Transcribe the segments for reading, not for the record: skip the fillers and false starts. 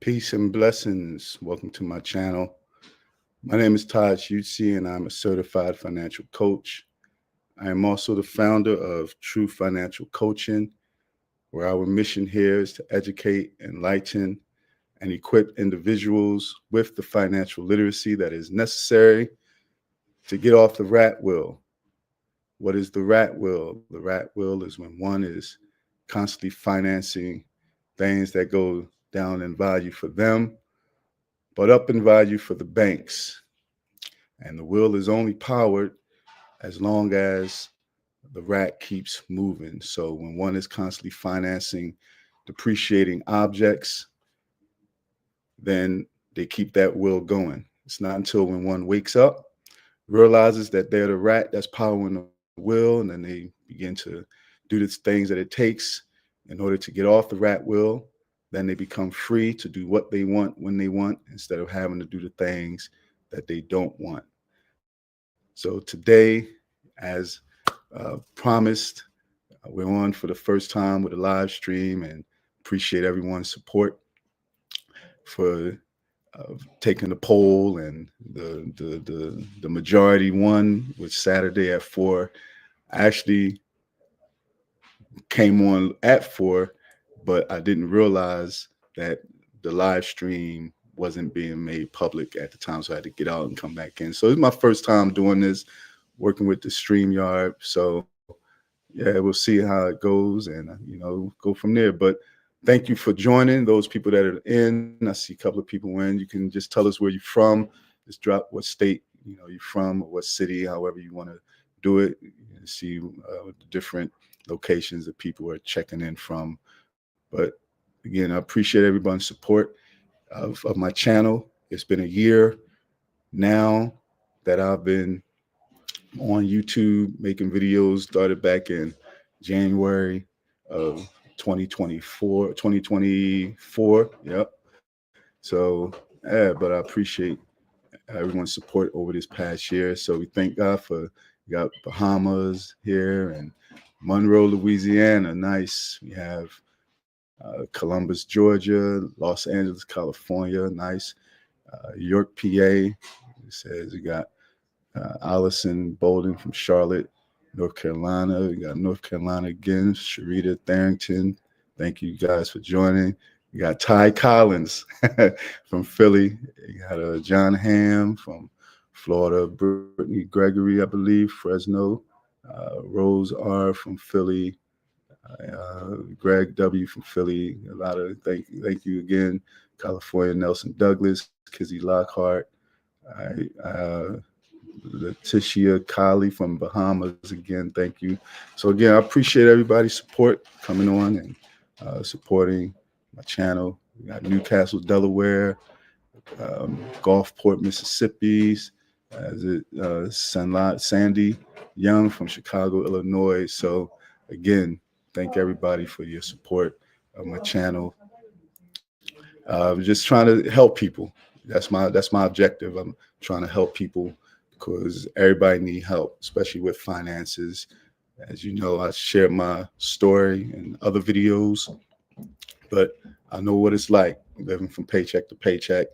Peace and blessings. Welcome to my channel. My name is Todd Schutze, and I'm a certified financial coach. I am also the founder of TRU Financial Coaching, where our mission here is to educate, enlighten, and equip individuals with the financial literacy that is necessary to get off the rat wheel. What is the rat wheel? The rat wheel is when one is constantly financing things that go down in value for them, but up in value for the banks. And the wheel is only powered as long as the rat keeps moving. So when one is constantly financing depreciating objects, then they keep that wheel going. It's not until when one wakes up, realizes that they're the rat that's powering the wheel, and then they begin to do the things that it takes in order to get off the rat wheel. Then they become free to do what they want when they want instead of having to do the things that they don't want. So today, as promised, we're on for the first time with a live stream, and appreciate everyone's support for taking the poll, and the majority won, which Saturday at 4. I actually came on at 4, but I didn't realize that the live stream wasn't being made public at the time, so I had to get out and come back in. So it's my first time doing this, working with the StreamYard. So yeah, we'll see how it goes, and go from there. But thank you for joining. Those people that are in, I see a couple of people in. You can just tell us where you're from. Just drop what state you're from, or what city, however you want to do it. You see the different locations that people are checking in from. But again, I appreciate everyone's support of my channel. It's been a year now that I've been on YouTube making videos. Started back in January of 2024. Yep. So, yeah, but I appreciate everyone's support over this past year. So we thank God for, we got Bahamas here and Monroe, Louisiana. Nice. We have Columbus, Georgia, Los Angeles, California. Nice. York, PA. It says we got Allison Bolden from Charlotte, North Carolina. We got North Carolina again. Sharita Tharrington. Thank you guys for joining. We got Ty Collins from Philly. You got John Ham from Florida. Brittany Gregory, I believe, Fresno. Rose R from Philly. Greg W from Philly. A lot of thank you again. California, Nelson Douglas, Kizzy Lockhart. Letitia Kali from Bahamas again. Thank you. So again, I appreciate everybody's support coming on and supporting my channel. We got Newcastle, Delaware, Gulfport, Mississippi. Sandy Young from Chicago, Illinois. So again, thank everybody for your support of my channel. I'm just trying to help people. That's my objective. I'm trying to help people because everybody need help, especially with finances. As you know, I share my story in other videos, but I know what it's like living from paycheck to paycheck.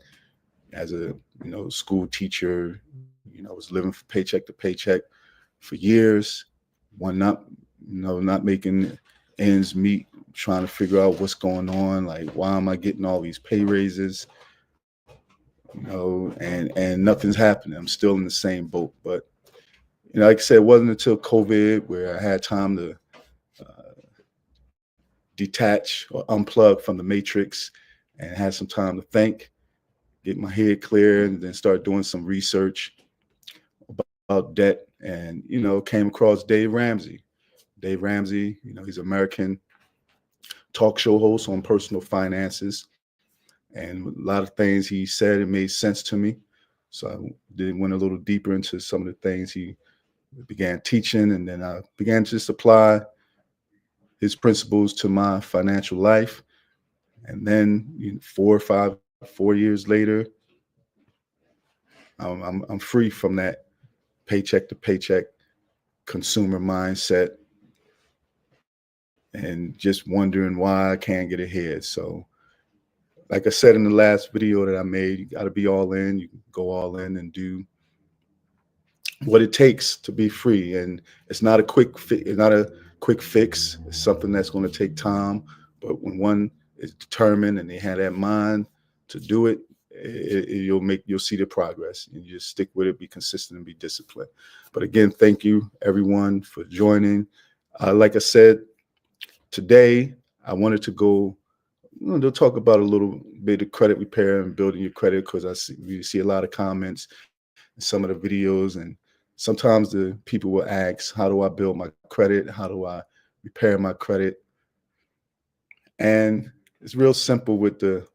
As a school teacher, I was living from paycheck to paycheck for years. One not making ends meet, trying to figure out what's going on. Like, why am I getting all these pay raises? And nothing's happening. I'm still in the same boat. But like I said, it wasn't until COVID where I had time to detach or unplug from the matrix and had some time to think, get my head clear, and then start doing some research about debt. And came across Dave Ramsey. Dave Ramsey, he's an American talk show host on personal finances, and a lot of things he said, it made sense to me. So I went a little deeper into some of the things he began teaching, and then I began to just apply his principles to my financial life. And then 4 years later, I'm free from that paycheck to paycheck consumer mindset and just wondering why I can't get ahead. So Like I said in the last video that I made, you got to be all in. You can go all in and do what it takes to be free. And it's not a it's not a quick fix. It's something that's going to take time. But when one is determined and they have that mind to do it, you'll see the progress, and you just stick with it, be consistent, and be disciplined. But again, thank you everyone for joining. Like I said, today I wanted to go. They'll talk about a little bit of credit repair and building your credit, because we see a lot of comments in some of the videos, and sometimes the people will ask, how do I build my credit? How do I repair my credit? And it's real simple with the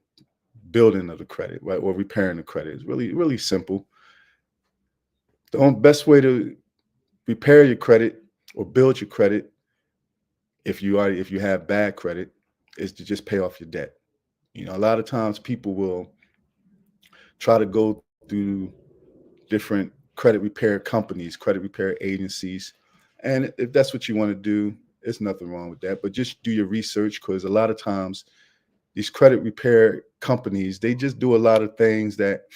building of the credit, right? Or repairing the credit. It's really, really simple. The best way to repair your credit or build your credit, if you have bad credit, is to just pay off your debt. A lot of times people will try to go through different credit repair companies, credit repair agencies. And if that's what you want to do, there's nothing wrong with that. But just do your research, because a lot of times these credit repair companies, they just do a lot of things that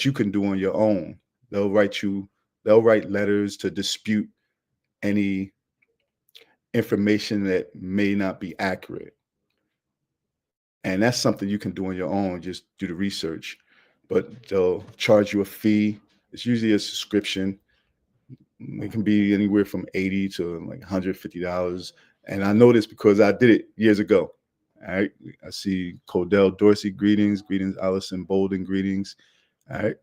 you can do on your own. They'll write letters to dispute any information that may not be accurate. And that's something you can do on your own, just do the research. But they'll charge you a fee. It's usually a subscription. It can be anywhere from $80 to like $150. And I know this because I did it years ago. All right. I see Codell Dorsey, greetings. Greetings, Allison Bolden, greetings. All right.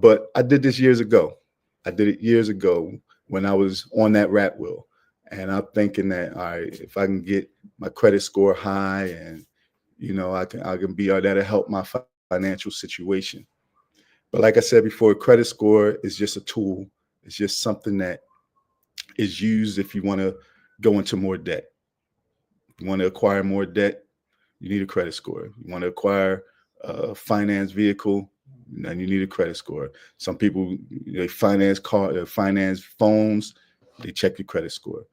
But I did this years ago. I did it years ago when I was on that rat wheel. And I'm thinking that, all right, if I can get my credit score high, and I can be that'll help my financial situation. But like I said before, credit score is just a tool. It's just something that is used if you want to go into more debt. If you want to acquire more debt, you need a credit score. You want to acquire a finance vehicle, and you need a credit score. Some people, they finance phones, they check your credit score.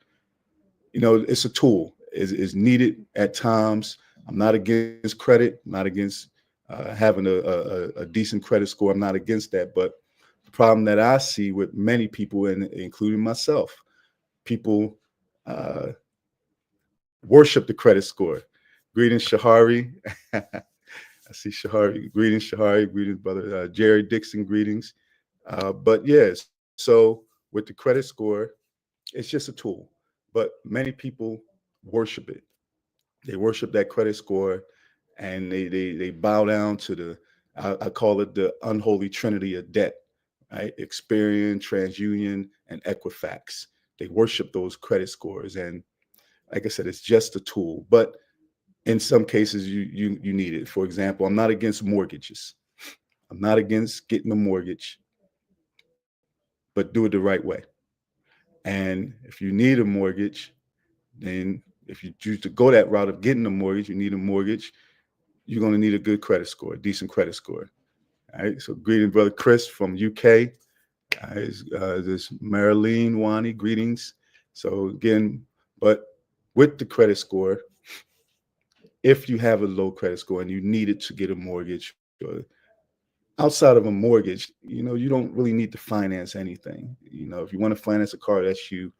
It's a tool. It's needed at times. I'm not against credit, not against having a decent credit score. I'm not against that. But the problem that I see with many people, and including myself, people worship the credit score. Greetings, Shahari. I see Shahari. Greetings, Shahari. Greetings, brother. Jerry Dixon, greetings. But yes, so with the credit score, it's just a tool. But many people worship it. They worship that credit score, and they bow down to I call it the unholy trinity of debt, right? Experian, TransUnion, and Equifax. They worship those credit scores. And like I said, it's just a tool. But in some cases, you need it. For example, I'm not against mortgages. I'm not against getting a mortgage, but do it the right way. And if you need a mortgage, then if you choose to go that route of getting a mortgage, you need a mortgage, you're going to need a good credit score, a decent credit score. All right. So greeting, brother Chris from UK. This Marilyn Wani, greetings. So again, but with the credit score, if you have a low credit score and you need it to get a mortgage, or outside of a mortgage, you don't really need to finance anything. If you want to finance a car, that's you.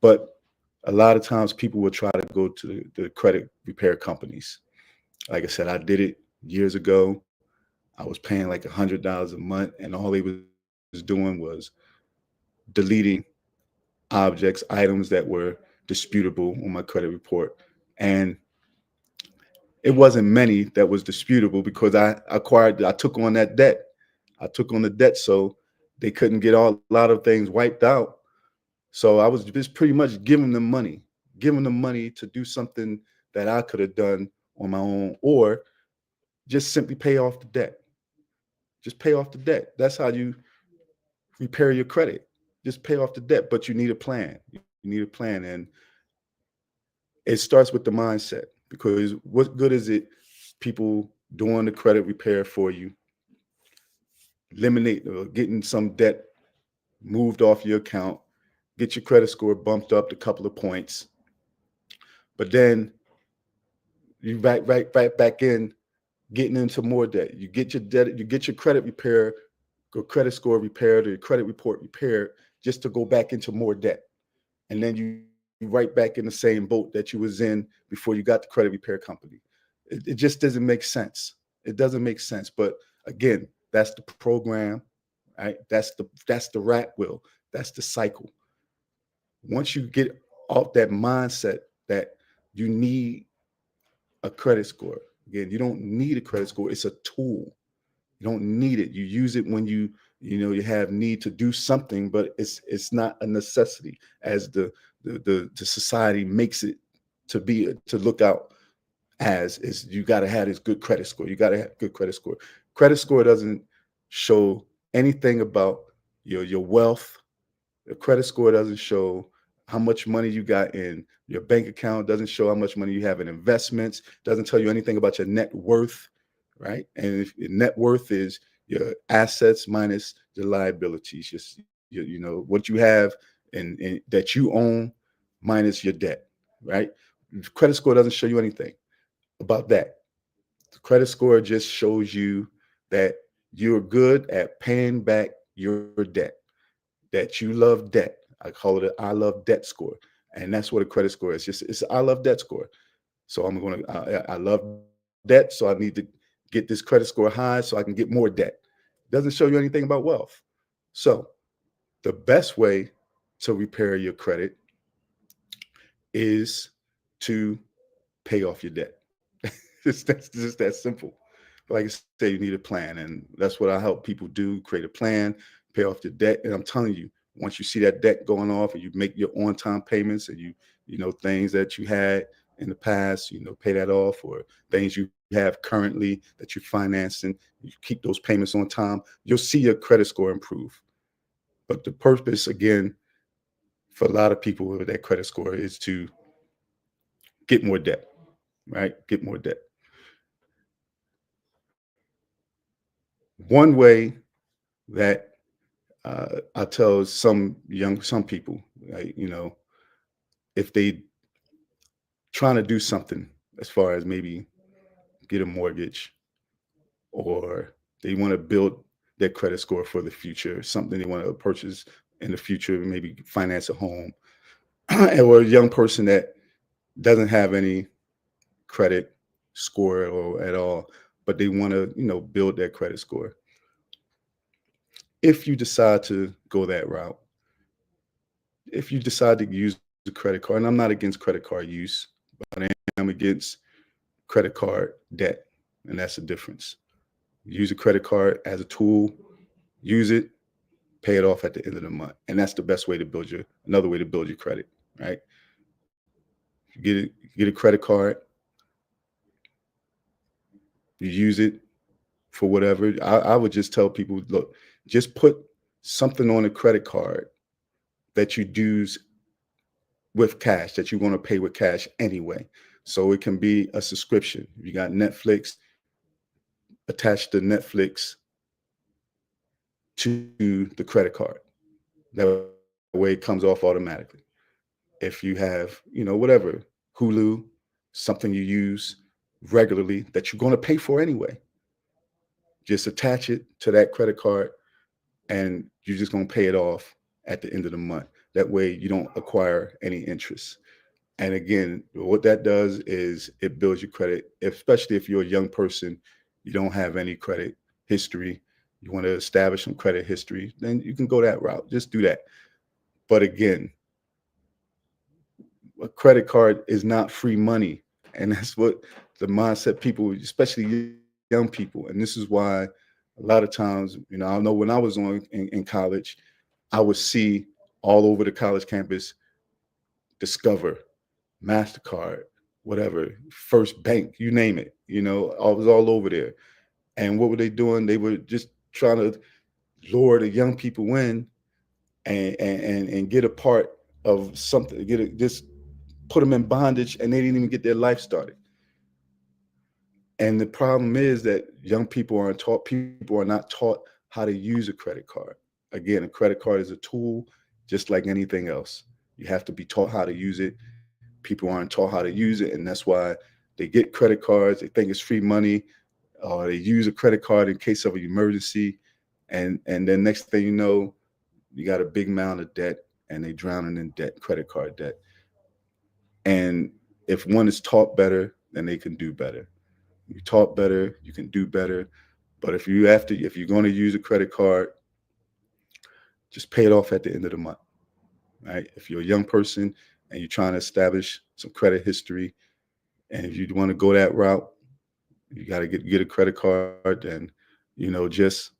But a lot of times people will try to go to the credit repair companies. Like I said, I did it years ago. I was paying like $100 a month, and all they was doing was deleting items that were disputable on my credit report. And it wasn't many that was disputable, because I took on that debt. I took on the debt, so they couldn't get a lot of things wiped out. So I was just pretty much giving them money to do something that I could have done on my own, or just simply pay off the debt. Just pay off the debt. That's how you repair your credit. Just pay off the debt, but you need a plan. You need a plan, and it starts with the mindset. Because what good is it people doing the credit repair for you, eliminate or getting some debt moved off your account, get your credit score bumped up a couple of points, but then you right back in getting into more debt. You get your debt, you get your credit repair, your credit score repaired, or your credit report repaired, just to go back into more debt. And then you right back in the same boat that you was in before you got the credit repair company. It just doesn't make sense. It doesn't make sense. But again, that's the program, right? That's the rat wheel. That's the cycle. Once you get off that mindset that you need a credit score, again, you don't need a credit score. It's a tool. You don't need it. You use it when you have need to do something, but it's not a necessity as the society makes it to be, to look out as. Is you got to have this good credit score. You got to have good credit score. Credit score doesn't show anything about your wealth. The credit score doesn't show how much money you got in your bank account, doesn't show how much money you have in investments, doesn't tell you anything about your net worth, right? And if your net worth is your assets minus your liabilities, just what you have and that you own minus your debt, right? The credit score doesn't show you anything about that. The credit score just shows you that you're good at paying back your debt, that you love debt. I call it a I love debt score. And that's what a credit score is. Just it's a I love debt score. So I love debt, so I need to get this credit score high so I can get more debt. It doesn't show you anything about wealth. So the best way to repair your credit is to pay off your debt. That's just that simple. But like I say, you need a plan, and that's what I help people do: create a plan, pay off your debt. And I'm telling you, once you see that debt going off, and you make your on-time payments, and things that you had in the past, pay that off, or things you have currently that you're financing, you keep those payments on time, you'll see your credit score improve. But the purpose, again, for a lot of people with that credit score is to get more debt, right? Get more debt. One way that I tell some people, right, if they trying to do something as far as maybe get a mortgage, or they want to build their credit score for the future, something they want to purchase in the future, maybe finance a home, or a young person that doesn't have any credit score or at all, but they want to, build their credit score. If you decide to go that route, if you decide to use a credit card, and I'm not against credit card use, but I am against credit card debt, and that's the difference. Use a credit card as a tool, use it, pay it off at the end of the month, and that's the best way to build another way to build your credit, right? You get a credit card, you use it for whatever. I would just tell people, look, just put something on a credit card that you use with cash, that you want to pay with cash anyway. So it can be a subscription. If you got Netflix, attach the Netflix to the credit card. That way it comes off automatically. If you have, whatever, Hulu, something you use regularly that you're going to pay for anyway, just attach it to that credit card, and you're just going to pay it off at the end of the month. That way you don't acquire any interest. And again, what that does is it builds your credit, especially if you're a young person, you don't have any credit history, you want to establish some credit history, then you can go that route. Just do that. But again, a credit card is not free money. And that's what the mindset people, especially young people, and this is why a lot of times, I know when I was in college, I would see all over the college campus Discover, MasterCard, whatever, First Bank, you name it, I was all over there. And what were they doing? They were just trying to lure the young people in and get a part of something, just put them in bondage, and they didn't even get their life started. And the problem is that young people aren't taught, people are not taught how to use a credit card. Again, a credit card is a tool just like anything else. You have to be taught how to use it. People aren't taught how to use it, and that's why they get credit cards. They think it's free money. or they use a credit card in case of an emergency, and then next thing you know, you got a big amount of debt, and they drowning in debt, credit card debt. And if one is taught better, then they can do better. You taught better, you can do better. But if you're going to use a credit card, just pay it off at the end of the month, right? If you're a young person and you're trying to establish some credit history, and if you want to go that route, you got to get a credit card, and just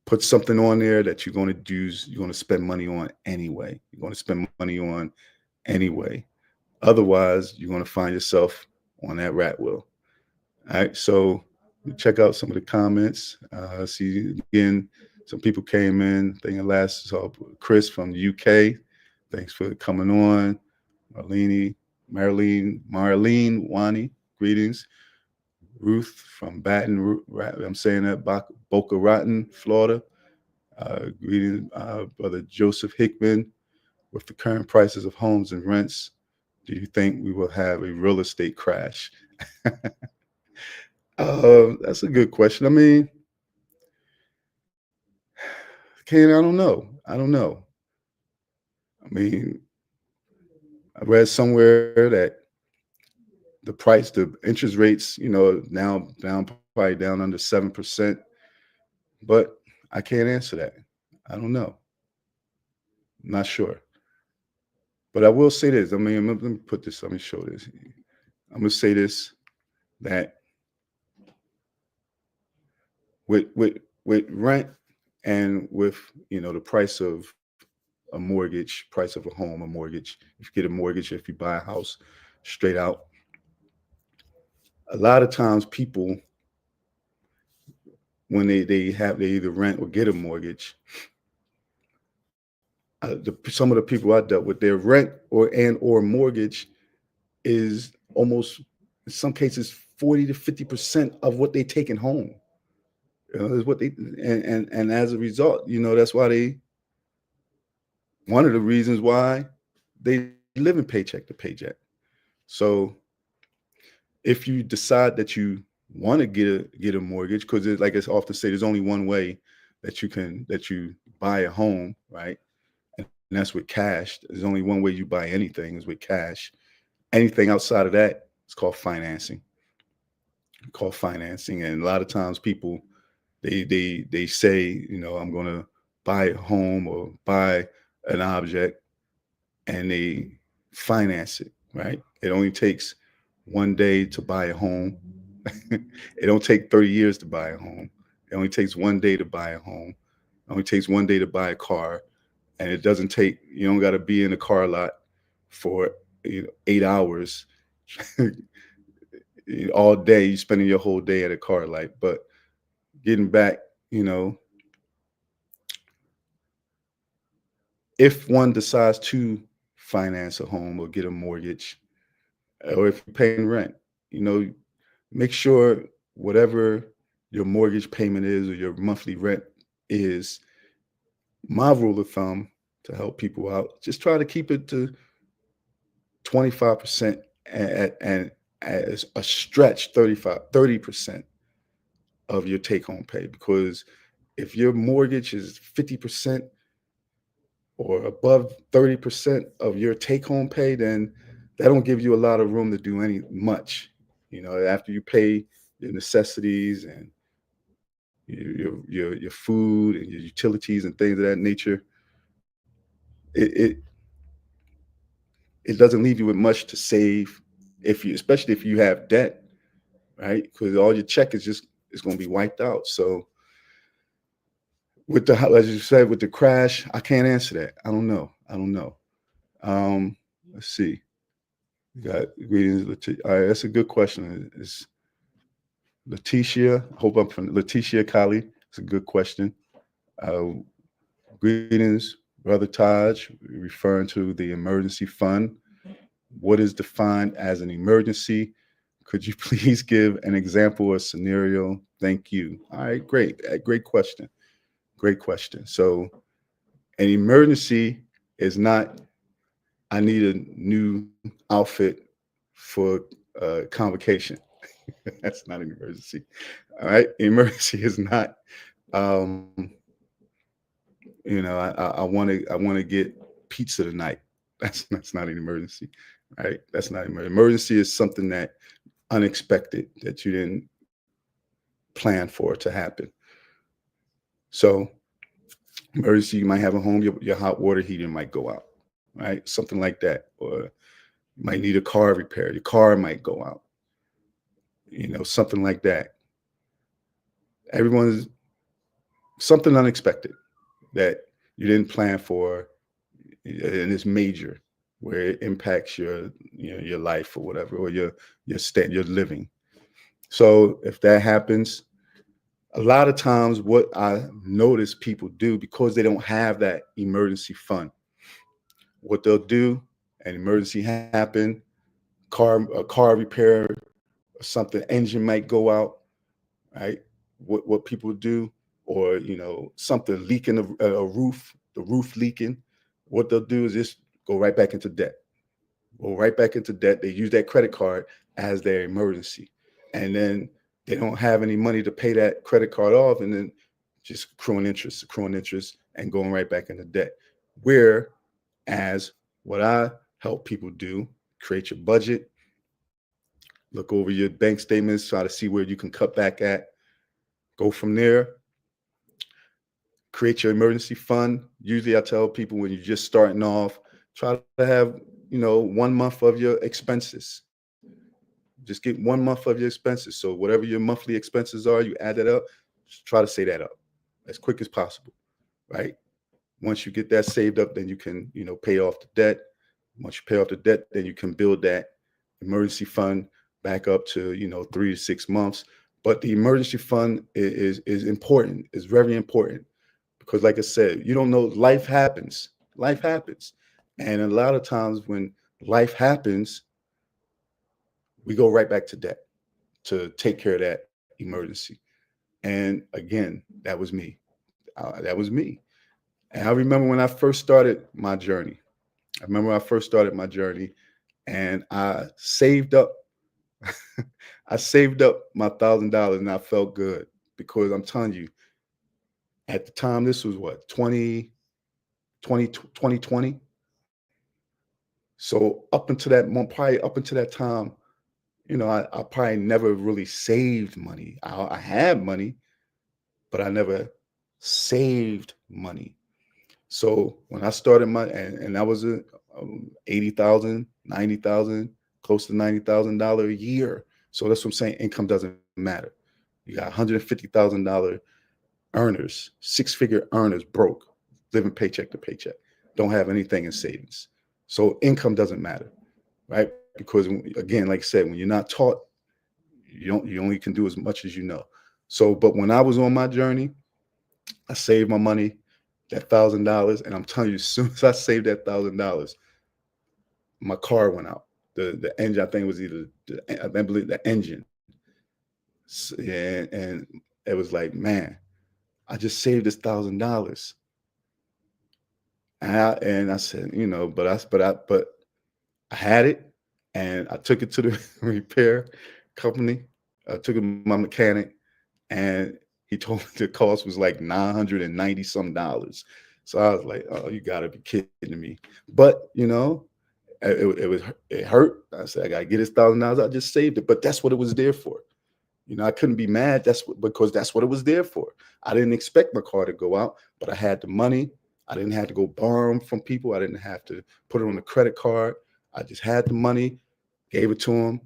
put something on there that you're going to spend money on anyway. You're going to spend money on anyway. Otherwise, you're going to find yourself on that rat wheel. All right, so check out some of the comments. See again, some people came in. I think the last saw Chris from the UK. Thanks for coming on. Marlene Wani, greetings. Ruth from I'm saying that, Boca Raton, Florida. Greetings, Brother Joseph Hickman. With the current prices of homes and rents, do you think we will have a real estate crash? That's a good question. I mean, Ken, I don't know. I don't know. I mean, I read somewhere that the interest rates, now down, probably down under 7%, but I can't answer that. I don't know. I'm not sure. But I will say this. I mean, let me put this, let me show this. I'm going to say this, that with rent and with, the price of a mortgage, price of a home, a mortgage, if you get a mortgage, if you buy a house straight out, a lot of times people, when they either rent or get a mortgage, some of the people I dealt with, their rent or mortgage is almost, in some cases, 40 to 50% of what they taking home. Is what they, and as a result, that's why one of the reasons why they live in paycheck to paycheck. So if you decide that you want to get a mortgage, because like it's often said, there's only one way that you buy a home, right? And that's with cash. There's only one way you buy anything, is with cash. Anything outside of that, it's called financing. And a lot of times people, they say, I'm going to buy a home or buy an object, and they finance it, right? It only takes one day to buy a home. It don't take 30 years to buy a home. It only takes one day to buy a home. It only takes one day to buy a car. And you don't got to be in a car lot for 8 hours all day. You spending your whole day at a car lot. But getting back, if one decides to finance a home or get a mortgage, or if you're paying rent, make sure whatever your mortgage payment is or your monthly rent is, my rule of thumb to help people out, just try to keep it to 25%, and as a stretch 30% of your take home pay. Because if your mortgage is 50% or above 30% of your take home pay, then that don't give you a lot of room to do much. After you pay your necessities and your food and your utilities and things of that nature, it it doesn't leave you with much to save, especially if you have debt, right? Because all your check is going to be wiped out. So as you said, with the crash, I can't answer that. I don't know. Let's see. You got greetings, Letitia. All right, that's a good question. Is Letitia? Hope I'm from Letitia Kali. It's a good question. Uh, Greetings, Brother Taj, referring to the emergency fund. What is defined as an emergency? Could you please give an example or scenario? Thank you. All right, great. Great question. Great question. So an emergency is not, I need a new outfit for convocation. That's not an emergency. All right. Emergency is not, um, I want to get pizza tonight. That's not an emergency. Right. That's not an emergency. Emergency is something that unexpected that you didn't plan for to happen. So emergency, you might have a home, your hot water heater might go out, right? Something like that. Or you might need a car repair. Your car might go out, something like that. Everyone's something unexpected that you didn't plan for, and it's major, where it impacts your life or whatever, or your living. So if that happens, a lot of times what I notice people do, because they don't have that emergency fund, what they'll do, an emergency happen, a car repair or something, engine might go out, right? What people do, or something leaking, a roof, the roof leaking, what they'll do is just go right back into debt. Go right back into debt. They use that credit card as their emergency, and then they don't have any money to pay that credit card off, and then just accruing interest, and going right back into debt. Whereas what I help people do, create your budget, look over your bank statements, try to see where you can cut back at, go from there, create your emergency fund. Usually I tell people, when you're just starting off, try to have, 1 month of your expenses. Just get 1 month of your expenses. So whatever your monthly expenses are, you add that up, just try to say that up as quick as possible, right? Once you get that saved up, then you can, pay off the debt. Once you pay off the debt, then you can build that emergency fund back up to, 3 to 6 months. But the emergency fund is important. It's very important, because, like I said, you don't know. Life happens. Life happens, and a lot of times when life happens, we go right back to debt to take care of that emergency. And again, that was me. That was me. And I remember when I first started my journey. And I saved up. I saved up my $1,000, and I felt good, because I'm telling you, at the time, this was what, 2020. So up until that moment, probably up until that time, I probably never really saved money. I had money, but I never saved money. So when I started and that was 80,000, 90,000, close to $90,000 a year. So that's what I'm saying. Income doesn't matter. You got $150,000 earners, 6-figure earners, broke, living paycheck to paycheck, don't have anything in savings. So income doesn't matter, right? Because again, like I said, when you're not taught, you only can do as much as you know. So, but when I was on my journey, I saved my money, that $1,000, and I'm telling you, as soon as I saved that $1,000, my car went out. The engine, I think it was I believe the engine. And it was like, man, I just saved this $1,000. And I said, but I had it, and I took it to the repair company. I took it to my mechanic, and he told me the cost was like $990 some dollars. So I was like, oh, you gotta be kidding me. But it hurt. I said, I gotta get this $1,000. I just saved it. But that's what it was there for. I couldn't be mad. Because that's what it was there for. I didn't expect my car to go out, but I had the money. I didn't have to go borrow them from people. I didn't have to put it on the credit card. I just had the money, gave it to them.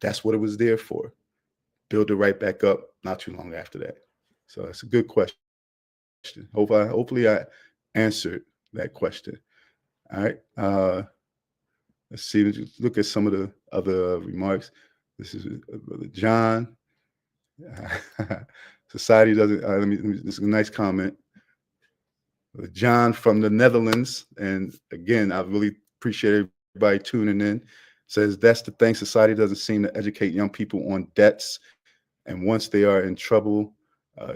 That's what it was there for. Build it right back up not too long after that. So it's a good question. Hopefully I answered that question. All right. Let's see. Let's look at some of the other remarks. This is Brother John. Society doesn't. This is a nice comment. John from the Netherlands, and again, I really appreciate everybody tuning in. Says that's the thing. Society doesn't seem to educate young people on debts, and once they are in trouble,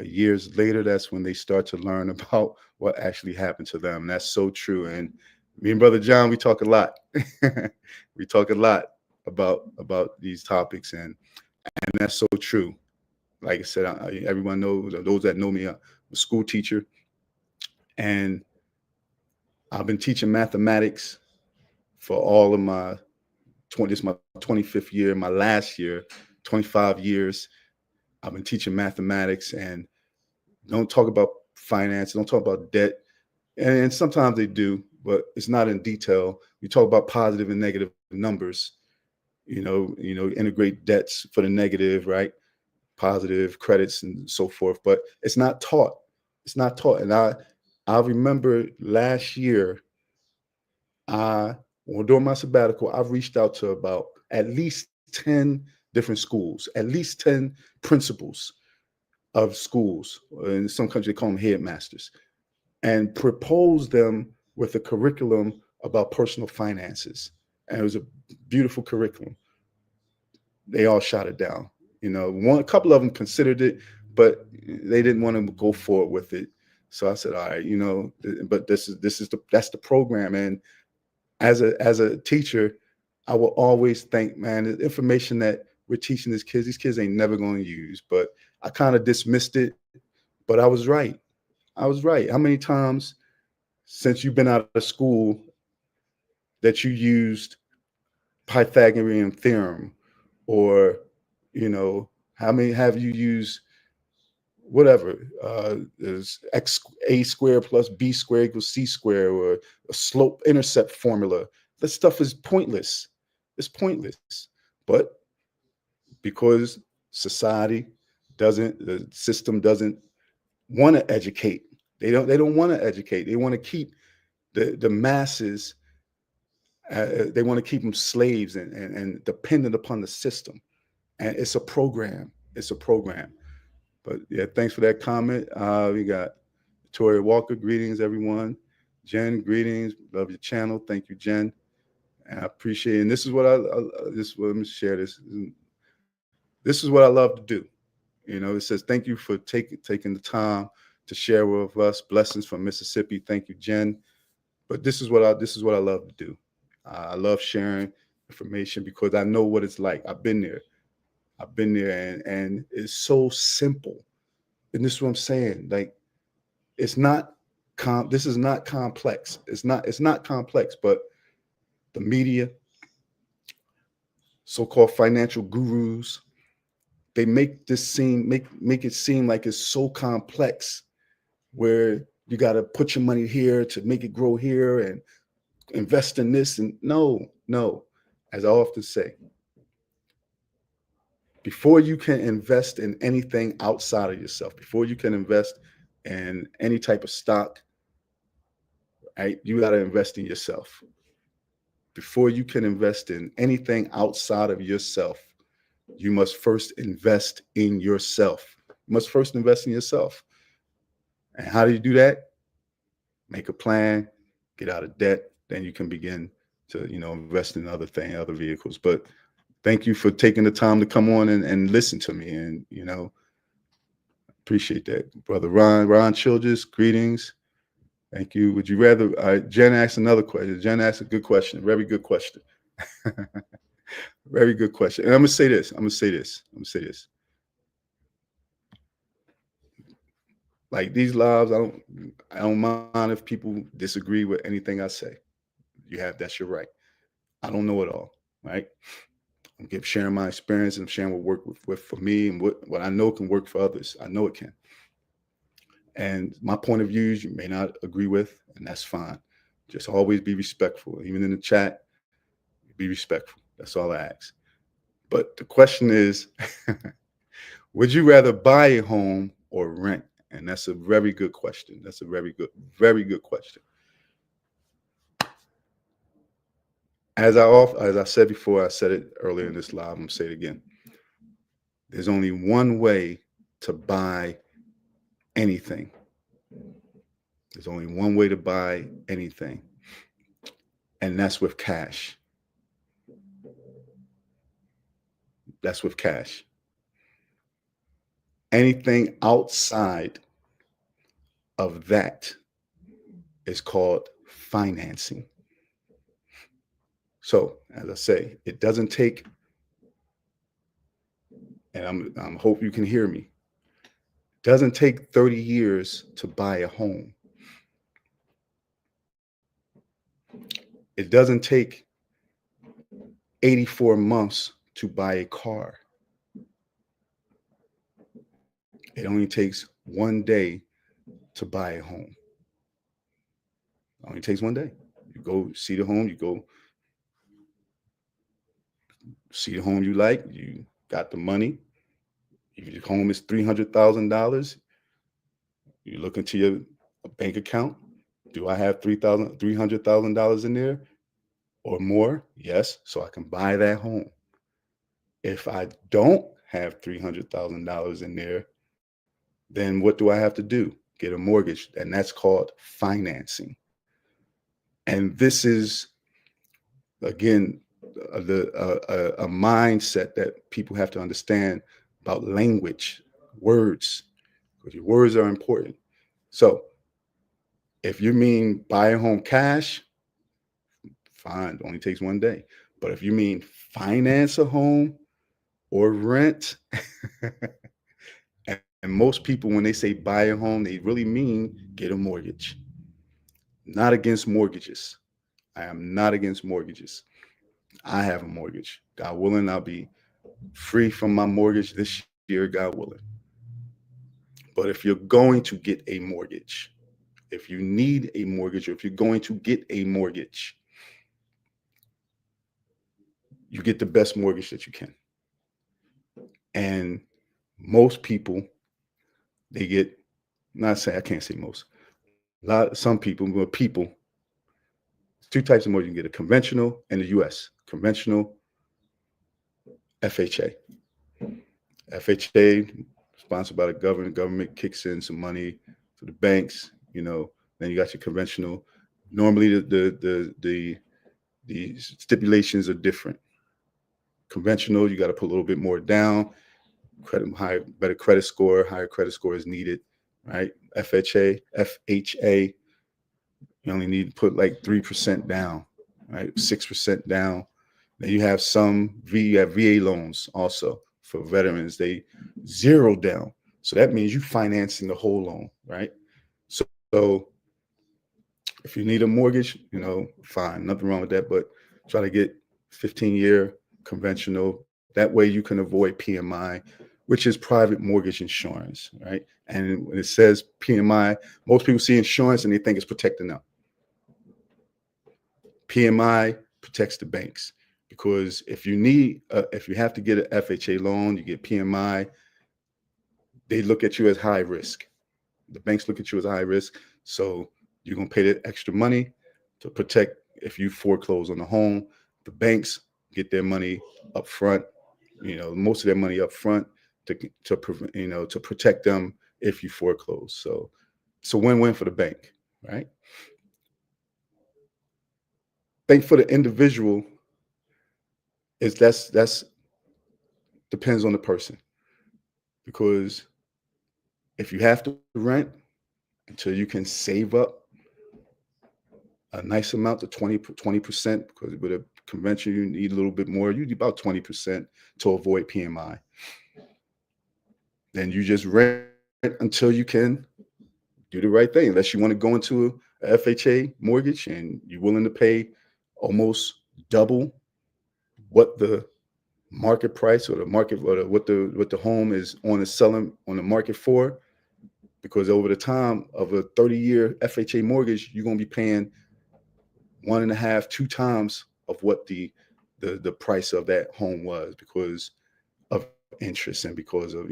years later, that's when they start to learn about what actually happened to them. That's so true. And me and Brother John, we talk a lot. We talk a lot about these topics, and And that's so true. Like I said, everyone knows, those that know me, I'm a school teacher, and I've been teaching mathematics for all of my 20, this is my 25th year, my last year, 25 years. I've been teaching mathematics, and don't talk about finance, don't talk about debt. And sometimes they do, but it's not in detail. You talk about positive and negative numbers, integrate debts for the negative, right? Positive credits and so forth, but it's not taught. It's not taught. And I remember last year, during my sabbatical, I've reached out to about at least 10 different schools, at least 10 principals of schools. In some countries, they call them headmasters, and proposed them with a curriculum about personal finances. And it was a beautiful curriculum. They all shot it down. A couple of them considered it, but they didn't want to go forward with it. So I said, all right, but that's the program. And as a teacher, I will always think, man, the information that we're teaching these kids ain't never going to use. But I kind of dismissed it, but I was right. I was right. How many times since you've been out of school that you used Pythagorean theorem, or how many have you used whatever, is a squared plus b squared equals c squared, or a slope intercept formula? That stuff is pointless. It's pointless. But because society the system doesn't want to educate, they don't want to educate. They want to keep the masses, they want to keep them slaves and dependent upon the system. And it's a program. It's a program. But yeah, thanks for that comment. We got Victoria Walker. Greetings, everyone. Jen, greetings. Love your channel. Thank you, Jen. And I appreciate it. And this is what let me share this. This is what I love to do. It says, thank you for taking the time to share with us. Blessings from Mississippi. Thank you, Jen. But this is what I love to do. I love sharing information because I know what it's like. I've been there. And it's so simple. And this is what I'm saying. Like, it's not this is not complex. It's not complex, but the media, so-called financial gurus, they make it seem like it's so complex, where you got to put your money here to make it grow here and invest in this. And no. As I often say, before you can invest in anything outside of yourself, before you can invest in any type of stock, right, you got to invest in yourself. Before you can invest in anything outside of yourself, you must first invest in yourself. You must first invest in yourself. And how do you do that? Make a plan, get out of debt, then you can begin to, invest in other vehicles. But thank you for taking the time to come on and listen to me. And, appreciate that. Brother Ron Childress, greetings. Thank you. Would you rather, Jen asked another question. Jen asked a good question, very good question. Very good question. And I'm going to say this. Like, these lives, I don't mind if people disagree with anything I say. That's your right. I don't know it all, right? I'm sharing my experience, and I'm sharing what worked with for me, and what I know can work for others. I know it can. And my point of views you may not agree with, and that's fine. Just always be respectful. Even in the chat, be respectful. That's all I ask. But the question is, would you rather buy a home or rent? And that's a very good question. That's a very good question. As I said before, I said it earlier in this live, I'm going to say it again. There's only one way to buy anything. There's only one way to buy anything, and that's with cash. That's with cash. Anything outside of that is called financing. So, as I say, it doesn't take and I'm hope you can hear me. Doesn't take 30 years to buy a home. It doesn't take 84 months to buy a car. It only takes one day to buy a home. It only takes one day. You go see the home, you go see the home you like, you got the money. If your home is $300,000, you look into your bank account. Do I have $300,000 in there or more? Yes, so I can buy that home. If I don't have $300,000 in there, then what do I have to do? Get a mortgage, and that's called financing. And this is again a mindset that people have to understand about language, words, because your words are important. So if you mean buy a home cash, fine, it only takes one day. But if you mean finance a home or rent, and most people, when they say buy a home, they really mean get a mortgage. Not against mortgages. I am not against mortgages. I have a mortgage. God willing, I'll be free from my mortgage this year, God willing. But if you're going to get a mortgage, if you need a mortgage, or if you're going to get a mortgage, you get the best mortgage that you can. And most people, they get, not say, I can't say most, some people, but people, two types of mortgage. You can get a conventional and the US, conventional FHA. FHA, sponsored by the government. Government kicks in some money to the banks. Then you got your conventional. Normally, the stipulations are different. Conventional, you got to put a little bit more down. Better credit score, higher credit score is needed, right? FHA, you only need to put like 3% down, right? 6% down. Then you have VA loans also for veterans. They zero down. So that means you financing the whole loan, right? So if you need a mortgage, fine, nothing wrong with that, but try to get 15-year conventional. That way you can avoid PMI, which is private mortgage insurance, right? And when it says PMI, most people see insurance and they think it's protecting them. PMI protects the banks, because if you have to get an FHA loan, you get PMI, they look at you as high risk. The banks look at you as high risk. So you're going to pay that extra money to protect if you foreclose on the home. The banks get their money up front, most of their money up front to protect them if you foreclose. So it's a win-win for the bank, right? Bank for the individual is that's depends on the person, because if you have to rent until you can save up a nice amount to 20%, because with a convention you need a little bit more, you need about 20% to avoid PMI. Then you just rent until you can do the right thing, unless you want to go into a FHA mortgage and you're willing to pay almost double what the market price or the market, or what the home is selling on the market for. Because over the time of a 30-year FHA mortgage, you're going to be paying 1.5, 2 times of what the price of that home was, because of interest and because of,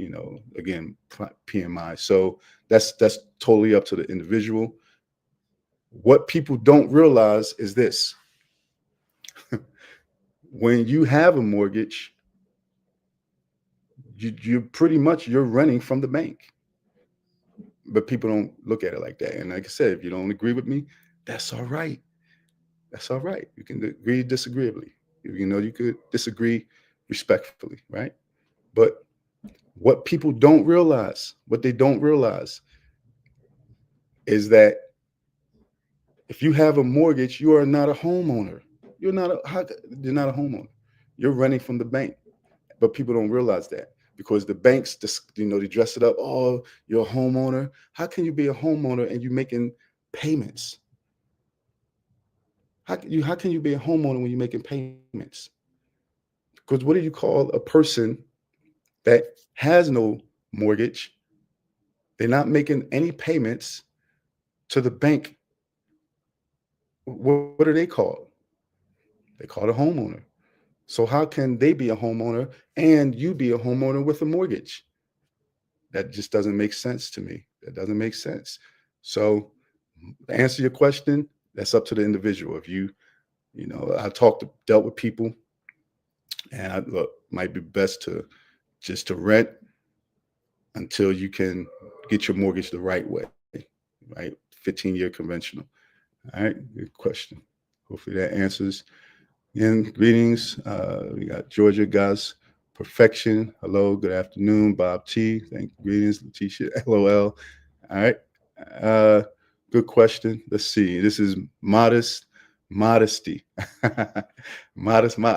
again, PMI. So that's totally up to the individual. What people don't realize is this: when you have a mortgage, you're renting from the bank. But people don't look at it like that. And like I said, if you don't agree with me, that's all right. That's all right. You can agree disagreeably. You could disagree respectfully, right? But what they don't realize is that if you have a mortgage, you are not a homeowner. You're not a homeowner. You're renting from the bank. But people don't realize that. because the banks just, they dress it up. Oh, you're a homeowner. How can you be a homeowner and you're making payments? How can you be a homeowner when you're making payments? Because what do you call a person that has no mortgage? They're not making any payments to the bank. What are they called? They call it a homeowner. So how can they be a homeowner and you be a homeowner with a mortgage? That just doesn't make sense to me. That doesn't make sense. So to answer your question, that's up to the individual. If I dealt with people, and look, might be best to just to rent until you can get your mortgage the right way, right? 15-year conventional. All right, good question. Hopefully that answers. Again, greetings. We got Georgia guys. Perfection. Hello, good afternoon. Bob T. Thank you. Greetings, Letitia. LOL. All right. Uh, good question. Let's see. This is modesty. I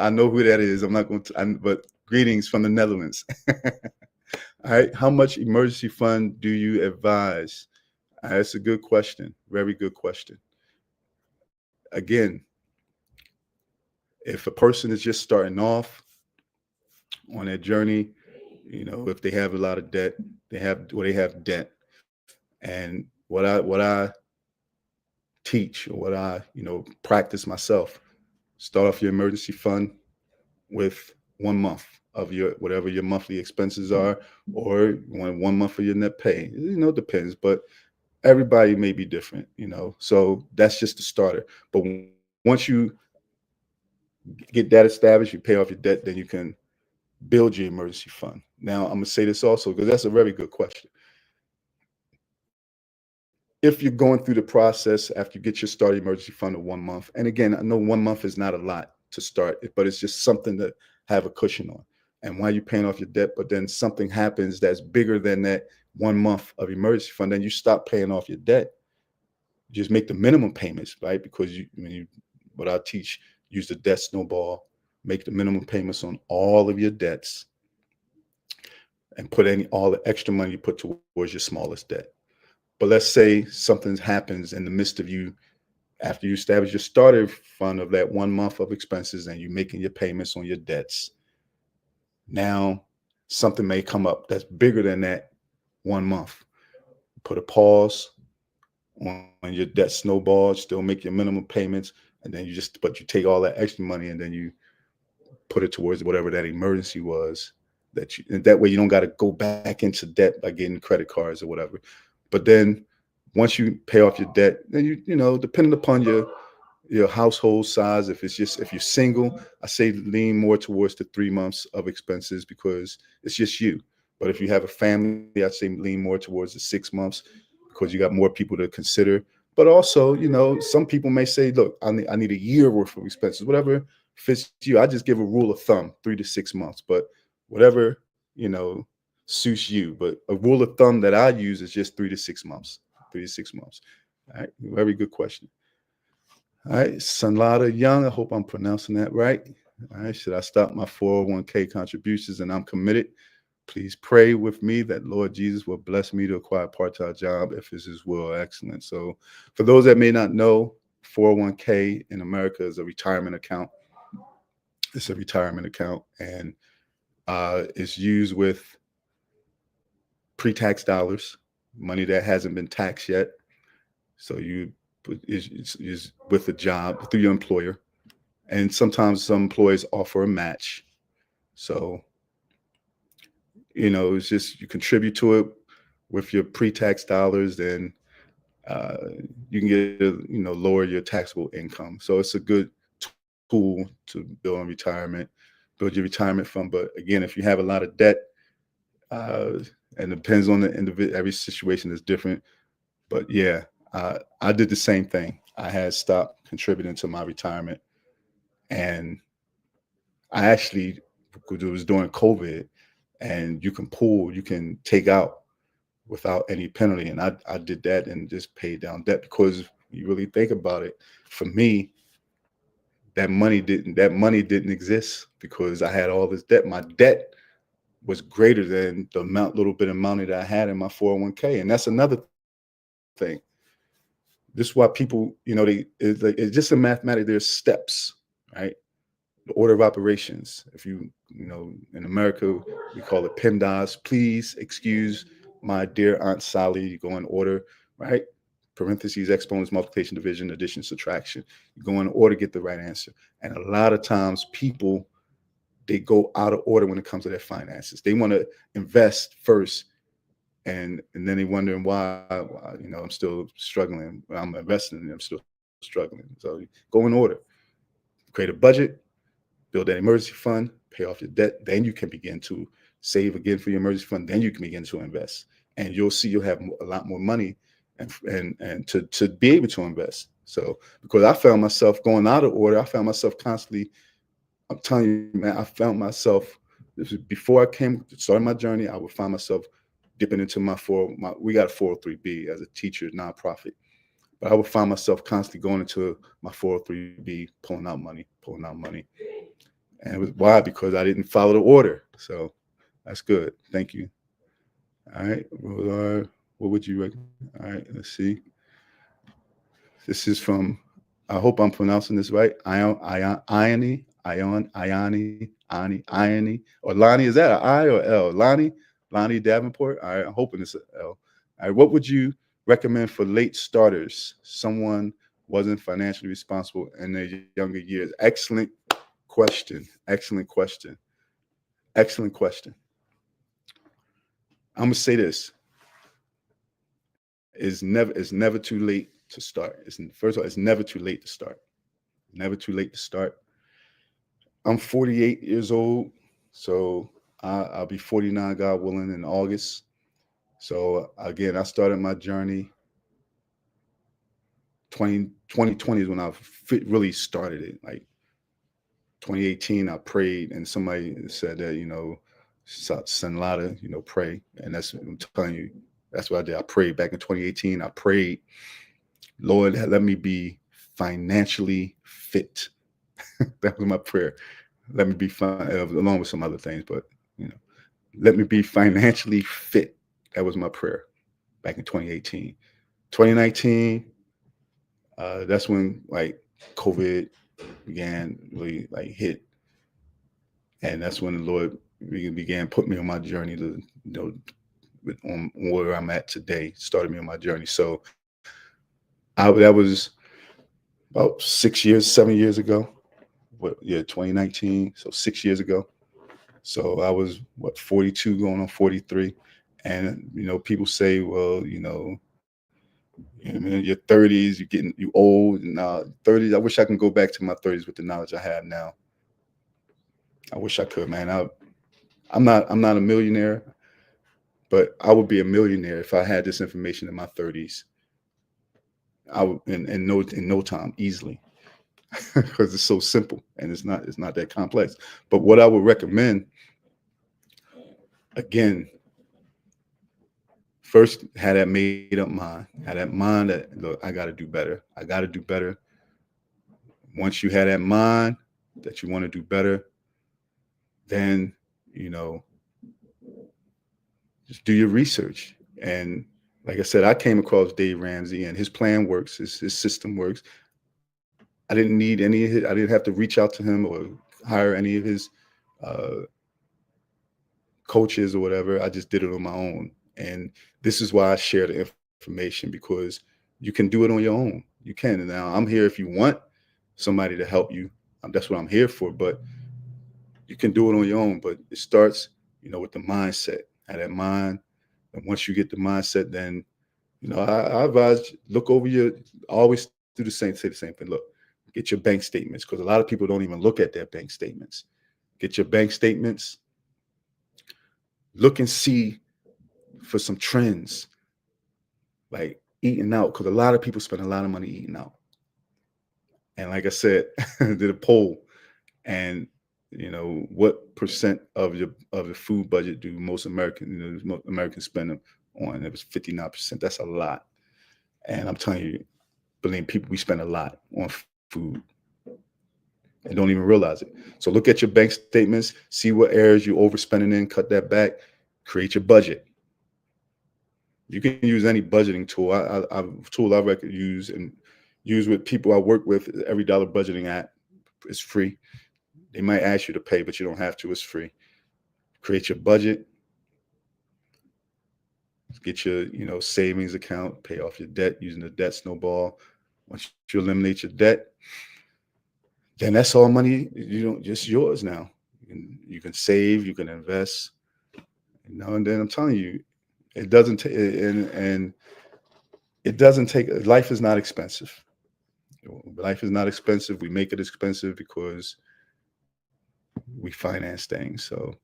know who that is. I'm not going to, but greetings from the Netherlands. All right. How much emergency fund do you advise? That's a good question. Very good question. Again, if a person is just starting off on their journey, if they have a lot of debt, they have debt. And what I teach, or what I, practice myself, start off your emergency fund with 1 month of your whatever your monthly expenses are, or 1 month of your net pay. It depends, but everybody may be different, So that's just the starter. But once you get that established, you pay off your debt, then you can build your emergency fund. Now, I'm going to say this also because that's a very good question. If you're going through the process after you get your start emergency fund of 1 month, and again, I know 1 month is not a lot to start, but it's just something to have a cushion on. And while you're paying off your debt, but then something happens that's bigger than that 1 month of emergency fund, then you stop paying off your debt. You just make the minimum payments, right? Because what I teach, use the debt snowball, make the minimum payments on all of your debts, and put all the extra money you put towards your smallest debt. But let's say something happens in the midst of you, after you establish your starter fund of that 1 month of expenses and you're making your payments on your debts. Now, something may come up that's bigger than that 1 month. Put a pause on your debt snowball, still make your minimum payments, and then you take all that extra money and then you put it towards whatever that emergency was. That way you don't got to go back into debt by getting credit cards or whatever. But then once you pay off your debt, then depending upon your household size, if you're single, I say lean more towards the 3 months of expenses because it's just you. But if you have a family, I'd say lean more towards the 6 months because you got more people to consider. But also, some people may say, look, I need a year worth of expenses, whatever fits you. I just give a rule of thumb, 3 to 6 months, but whatever, suits you. But a rule of thumb that I use is just 3 to 6 months. 3 to 6 months. All right. Very good question. All right. Sunlada Young. I hope I'm pronouncing that right. All right. Should I stop my 401k contributions and I'm committed? Please pray with me that Lord Jesus will bless me to acquire a part-time job if it's his will. Excellent. So for those that may not know, 401k in America is a retirement account. It's a retirement account, and it's used with pre-tax dollars, money that hasn't been taxed yet. So is with a job through your employer, and sometimes some employers offer a match. So it's just you contribute to it with your pre-tax dollars, then you can get lower your taxable income. So it's a good tool to build your retirement fund. But again, if you have a lot of debt, and it depends on the individual, every situation is different. But yeah, I did the same thing. I had stopped contributing to my retirement, and I actually, because it was during COVID, and you can take out without any penalty. And I did that and just paid down debt because you really think about it, for me, that money didn't exist because I had all this debt. My debt was greater than the little bit of money that I had in my 401k. And that's another thing. This is why people, it's just a mathematics. There's steps, right? The order of operations. If in America, we call it PEMDAS. Please excuse my dear Aunt Sally. You go in order, right? Parentheses, exponents, multiplication, division, addition, subtraction. You go in order, get the right answer. And a lot of times people, they go out of order when it comes to their finances. They want to invest first, and then they wondering why I'm still struggling. I'm investing and I'm still struggling. So go in order. Create a budget, build that emergency fund, pay off your debt. Then you can begin to save again for your emergency fund. Then you can begin to invest, and you'll see you'll have a lot more money and to be able to invest. So because I found myself going out of order, I found myself constantly. I'm telling you, man, I found myself. This was before I started my journey. I would find myself dipping into we got a 403b as a teacher nonprofit, but I would find myself constantly going into my 403b, pulling out money. And it was why? Because I didn't follow the order. So that's good. Thank you. All right. What would you recommend? All right. Let's see. This is from, I hope I'm pronouncing this right. Ione, or Lonnie. Is that an I or L? Lonnie Davenport. All right. I'm hoping it's an L. All right. What would you recommend for late starters? Someone wasn't financially responsible in their younger years. Excellent question. I'm gonna say this: it's never too late to start. First of all, it's never too late to start. Never too late to start. I'm 48 years old, so I'll be 49, God willing, in August. So again, I started my journey. 2020 is when I really started it. Like 2018, I prayed, and somebody said that Senlada, pray, and that's I'm telling you, that's what I did. I prayed back in 2018. I prayed, Lord, let me be financially fit. That was my prayer. Let me be fine, along with some other things, but let me be financially fit. That was my prayer back in 2018. 2019, that's when like COVID began really like hit, and that's when the Lord began put me on my journey to on where I'm at today. Started me on my journey. So that was about 7 years ago. 2019. So 6 years ago. So I was 42 going on 43. And people say, well, in your 30s, you old. And 30s, I wish I can go back to my 30s with the knowledge I have now. I wish I could, man. I'm not a millionaire, but I would be a millionaire if I had this information in my 30s. I would in no time easily. Because it's so simple and it's not that complex. But what I would recommend, again, first have that made up mind. Have that mind that, look, I got to do better. I got to do better. Once you have that mind that you want to do better, then just do your research. And like I said, I came across Dave Ramsey, and his plan works. His system works. I didn't need any of it. I didn't have to reach out to him or hire any of his coaches or whatever. I just did it on my own. And this is why I share the information, because you can do it on your own. You can. And now I'm here if you want somebody to help you. That's what I'm here for. But you can do it on your own. But it starts, with the mindset. Have that mind. And once you get the mindset, then, I advise, look over always say the same thing. Look, get your bank statements, because a lot of people don't even look at their bank statements. Get your bank statements. Look and see for some trends, like eating out, because a lot of people spend a lot of money eating out. And like I said, I did a poll, and what percent of the food budget do most Americans spend on? It was 59%. That's a lot. And I'm telling you, believe people, we spend a lot on food. and don't even realize it. So look at your bank statements, see what areas you're overspending in, cut that back, create your budget. You can use any budgeting tool. Tool I use and use with people I work with. Every dollar budgeting app is free. They might ask you to pay, but you don't have to. It's free. Create your budget, get your savings account, pay off your debt using the debt snowball. Once you eliminate your debt, then that's all money just yours now. You can save, you can invest, and then I'm telling you, it doesn't take and it doesn't take. Life is not expensive. Life is not expensive. We make it expensive because we finance things. So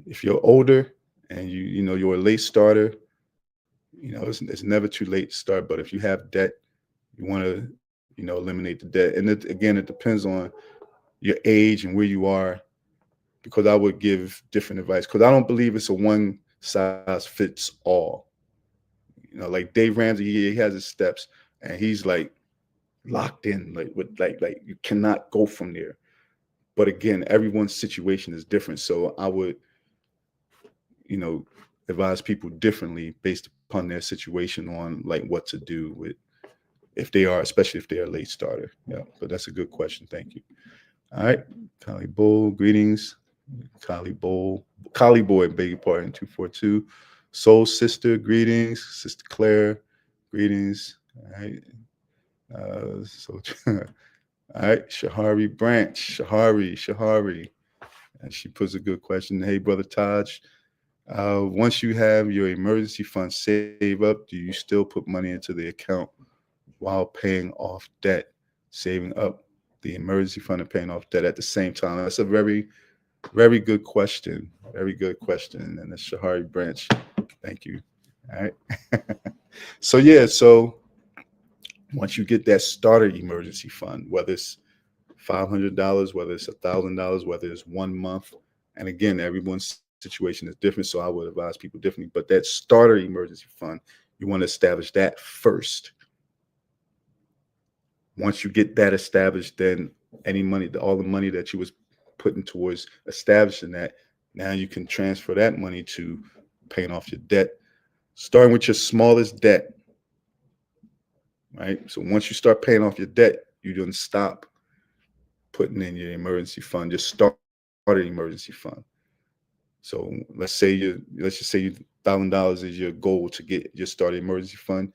if you're older and you're a late starter, it's never too late to start. But if you have debt, you want to eliminate the debt. And again, it depends on your age and where you are, because I would give different advice, because I don't believe it's a one size fits all. Like Dave Ramsey, he has his steps, and he's like locked in, like with like you cannot go from there. But again, everyone's situation is different, so I would advise people differently based upon their situation on like what to do with, if they are, especially if they're a late starter. Yeah, but that's a good question. Thank you. All right, Kali Bull, greetings. Kali Boy, beg your pardon, 242. Soul Sister, greetings. Sister Claire, greetings. All right. All right, Shahari Branch, Shahari. And she puts a good question. Hey, Brother Taj, once you have your emergency fund save up, do you still put money into the account while paying off debt, saving up the emergency fund and paying off debt at the same time? That's a very, very good question. Very good question. And the Shahari Branch, thank you. All right. So once you get that starter emergency fund, whether it's $500, whether it's $1,000, whether it's 1 month, and again, everyone's situation is different, so I would advise people differently. But that starter emergency fund, you want to establish that first. Once you get that established, then any money, all the money that you was putting towards establishing that, now you can transfer that money to paying off your debt, starting with your smallest debt, right? So once you start paying off your debt, you don't stop putting in your emergency fund. Just start an emergency fund. So let's just say you $1,000 is your goal to get your start emergency fund.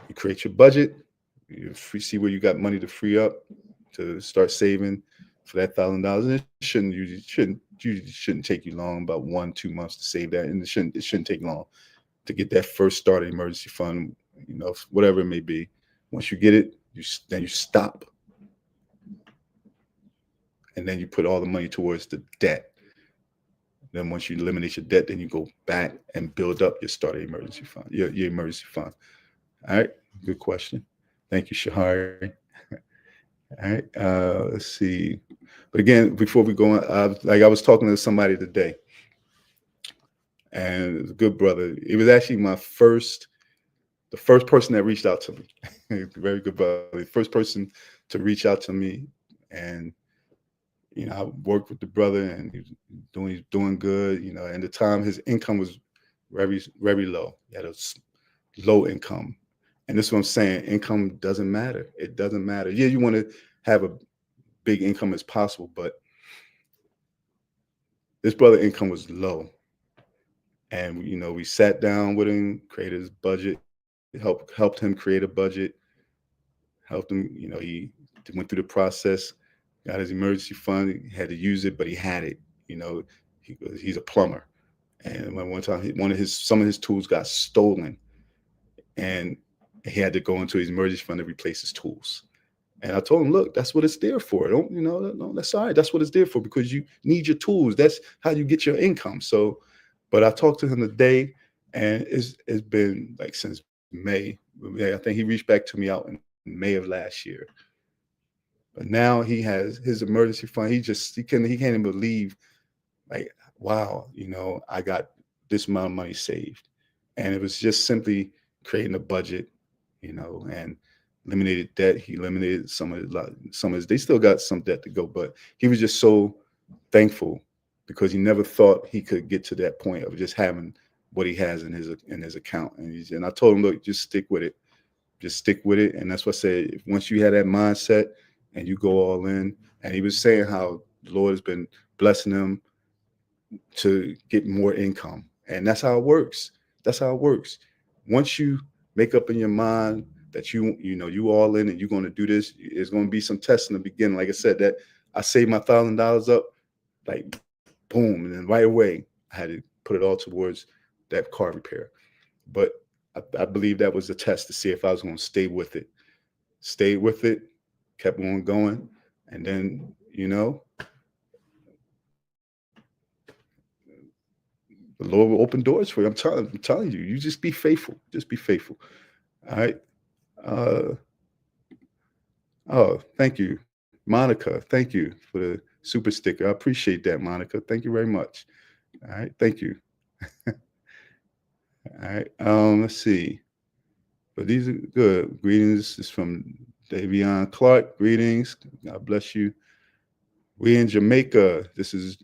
You create your budget. You see where you got money to free up to start saving for that $1,000. It shouldn't take you long, about 1-2 months to save that, and it shouldn't take long to get that first starter emergency fund. Whatever it may be. Once you get it, then you stop, and then you put all the money towards the debt. Then once you eliminate your debt, then you go back and build up your starter emergency fund, your emergency fund. All right, good question. Thank you, Shahari. All right, let's see. But again, before we go on, I was talking to somebody today, and it was a good brother. It was actually the first person that reached out to me. Very good brother. The first person to reach out to me, and I worked with the brother, and he's doing good. And the time his income was very, very low. He had a low income. And this is what I'm saying. Income doesn't matter. It doesn't matter. Yeah, you want to have a big income as possible, but this brother income was low. And we sat down with him, created his budget, helped him create a budget, helped him, he went through the process, got his emergency fund, he had to use it, but he had it. He's a plumber. And one time some of his tools got stolen, and he had to go into his emergency fund to replace his tools. And I told him, look, that's what it's there for. Don't, no, that's all right. That's what it's there for, because you need your tools. That's how you get your income. So, but I talked to him today, and it's been like since May. I think he reached back to me out in May of last year. But now he has his emergency fund. He can't even believe, like, wow, I got this amount of money saved. And it was just simply creating a budget, and eliminated debt. He eliminated some of his. They still got some debt to go, but he was just so thankful because he never thought he could get to that point of just having what he has in his account. And I told him, look, just stick with it. Just stick with it. And that's what I said. Once you have that mindset and you go all in, and he was saying how the Lord has been blessing him to get more income. And that's how it works. That's how it works. Once you make up in your mind that you all in and you're going to do this, it's going to be some tests in the beginning. Like I said, that I saved my $1,000 up, like boom, and then right away I had to put it all towards that car repair. But I believe that was a test to see if I was going to stay with it. Stayed with it, kept on going, and then the Lord will open doors for you. I'm telling you, you just be faithful. Just be faithful. All right. Uh, oh, thank you, Monica. Thank you for the super sticker. I appreciate that, Monica. Thank you very much. All right. Thank you. All right. Let's see. But these are good. Greetings. This is from Davion Clark. Greetings. God bless you. We in Jamaica. This is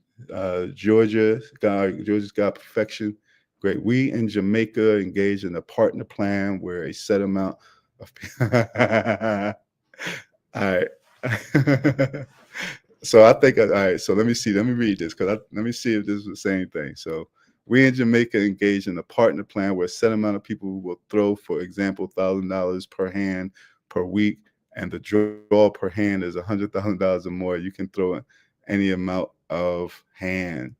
Georgia. Georgia's got perfection. Great. We in Jamaica engaged in a partner plan where a set amount of all right. So I think all right. So let me see. Let me read this because let me see if this is the same thing. So we in Jamaica engaged in a partner plan where a set amount of people will throw, for example, $1,000 per hand per week, and the draw per hand is $100,000 or more. You can throw in any amount of hand.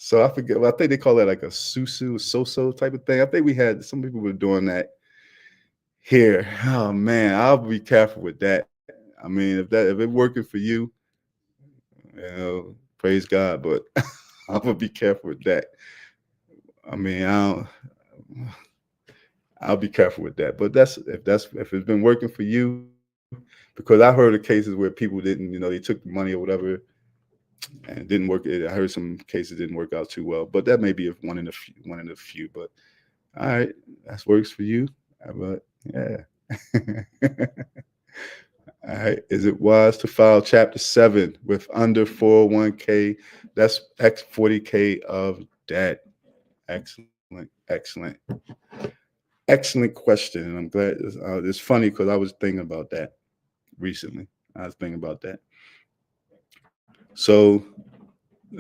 So I forget. Well, I think they call that like a susu, so type of thing. I think we had some people were doing that here. Oh man, I'll be careful with that. I mean, if it's working for you, praise God. But I'm gonna be careful with that. I mean, I'll be careful with that. But if it's been working for you, because I heard of cases where people didn't, they took the money or whatever and it didn't work. I heard some cases didn't work out too well. But that may be one in a few. But all right, that works for you. But yeah. All right. Is it wise to file Chapter 7 with under 401k? That's X 40k of debt. Excellent. Excellent. Excellent question. And I'm glad it's funny because I was thinking about that recently. I was thinking about that. So,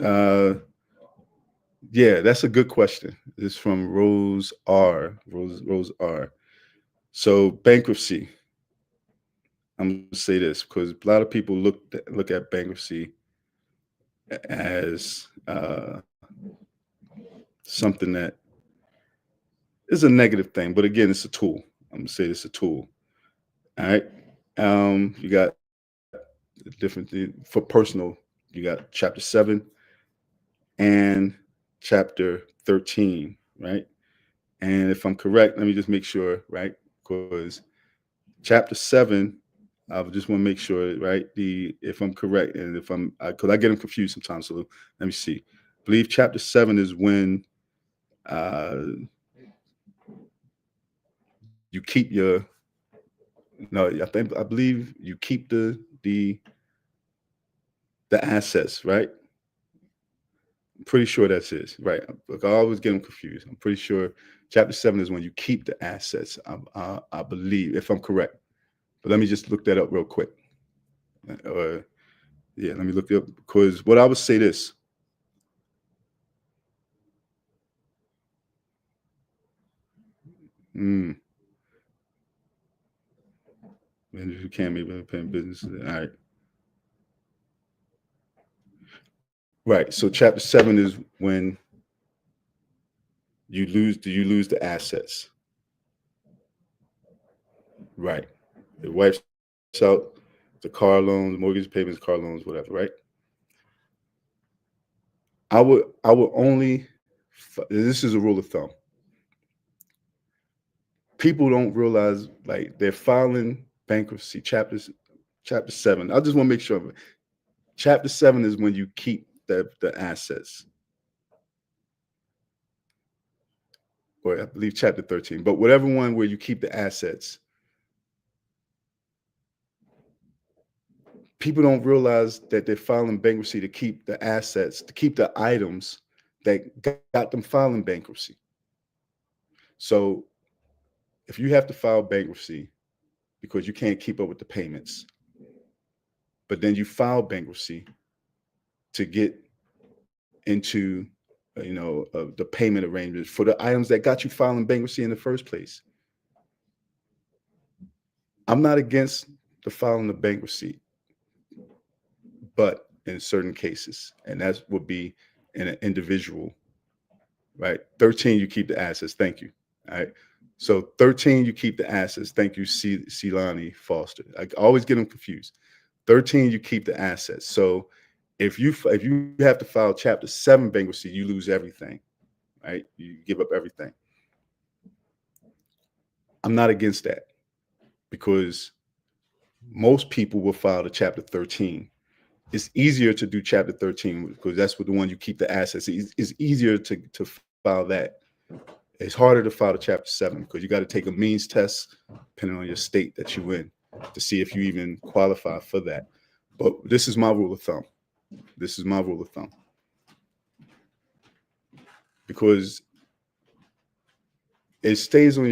uh, yeah, that's a good question. It's from Rose R. Rose R. So, bankruptcy. I'm gonna say this because a lot of people look at bankruptcy as something that is a negative thing, but again, it's a tool. I'm gonna say it's a tool. All right. You got different for personal. You got chapter 7 and chapter 13, right? And if I'm correct, let me just make sure, right? Because chapter 7, I just want to make sure, right? If I'm correct, and if because I get them confused sometimes. So let me see. I believe chapter 7 is when uh, you keep your. No, I believe you keep the assets, right? I'm pretty sure that's it, right? Look, I always get them confused. I'm pretty sure chapter 7 is when you keep the assets. I believe, if I'm correct. But let me just look that up real quick. Yeah, let me look it up because what I would say this. Mm, you can't make independent business. All right. Right. So chapter 7 is when you lose the assets. Right. It wipes out the car loans, mortgage payments, car loans, whatever, right? I would only this is a rule of thumb. People don't realize like they're filing bankruptcy chapter 7. I just want to make sure chapter 7 is when you keep the assets. Or I believe chapter 13, but whatever one where you keep the assets. people don't realize that they're filing bankruptcy to keep the assets, to keep the items that got them filing bankruptcy. So if you have to file bankruptcy because you can't keep up with the payments, but then you file bankruptcy to get into the payment arrangements for the items that got you filing bankruptcy in the first place. I'm not against the filing of bankruptcy, but in certain cases, and that would be in an individual, right? 13, you keep the assets. Thank you. All right. So 13, you keep the assets. Thank you, Celani Foster. I always get them confused. 13, you keep the assets. So if you have to file Chapter 7 bankruptcy, you lose everything, right? You give up everything. I'm not against that because most people will file the Chapter 13. It's easier to do Chapter 13 because that's the one you keep the assets. It's easier to file that. It's harder to file the Chapter 7 because you got to take a means test depending on your state that you're in to see if you even qualify for that. But this is my rule of thumb. This is my rule of thumb. Because it stays on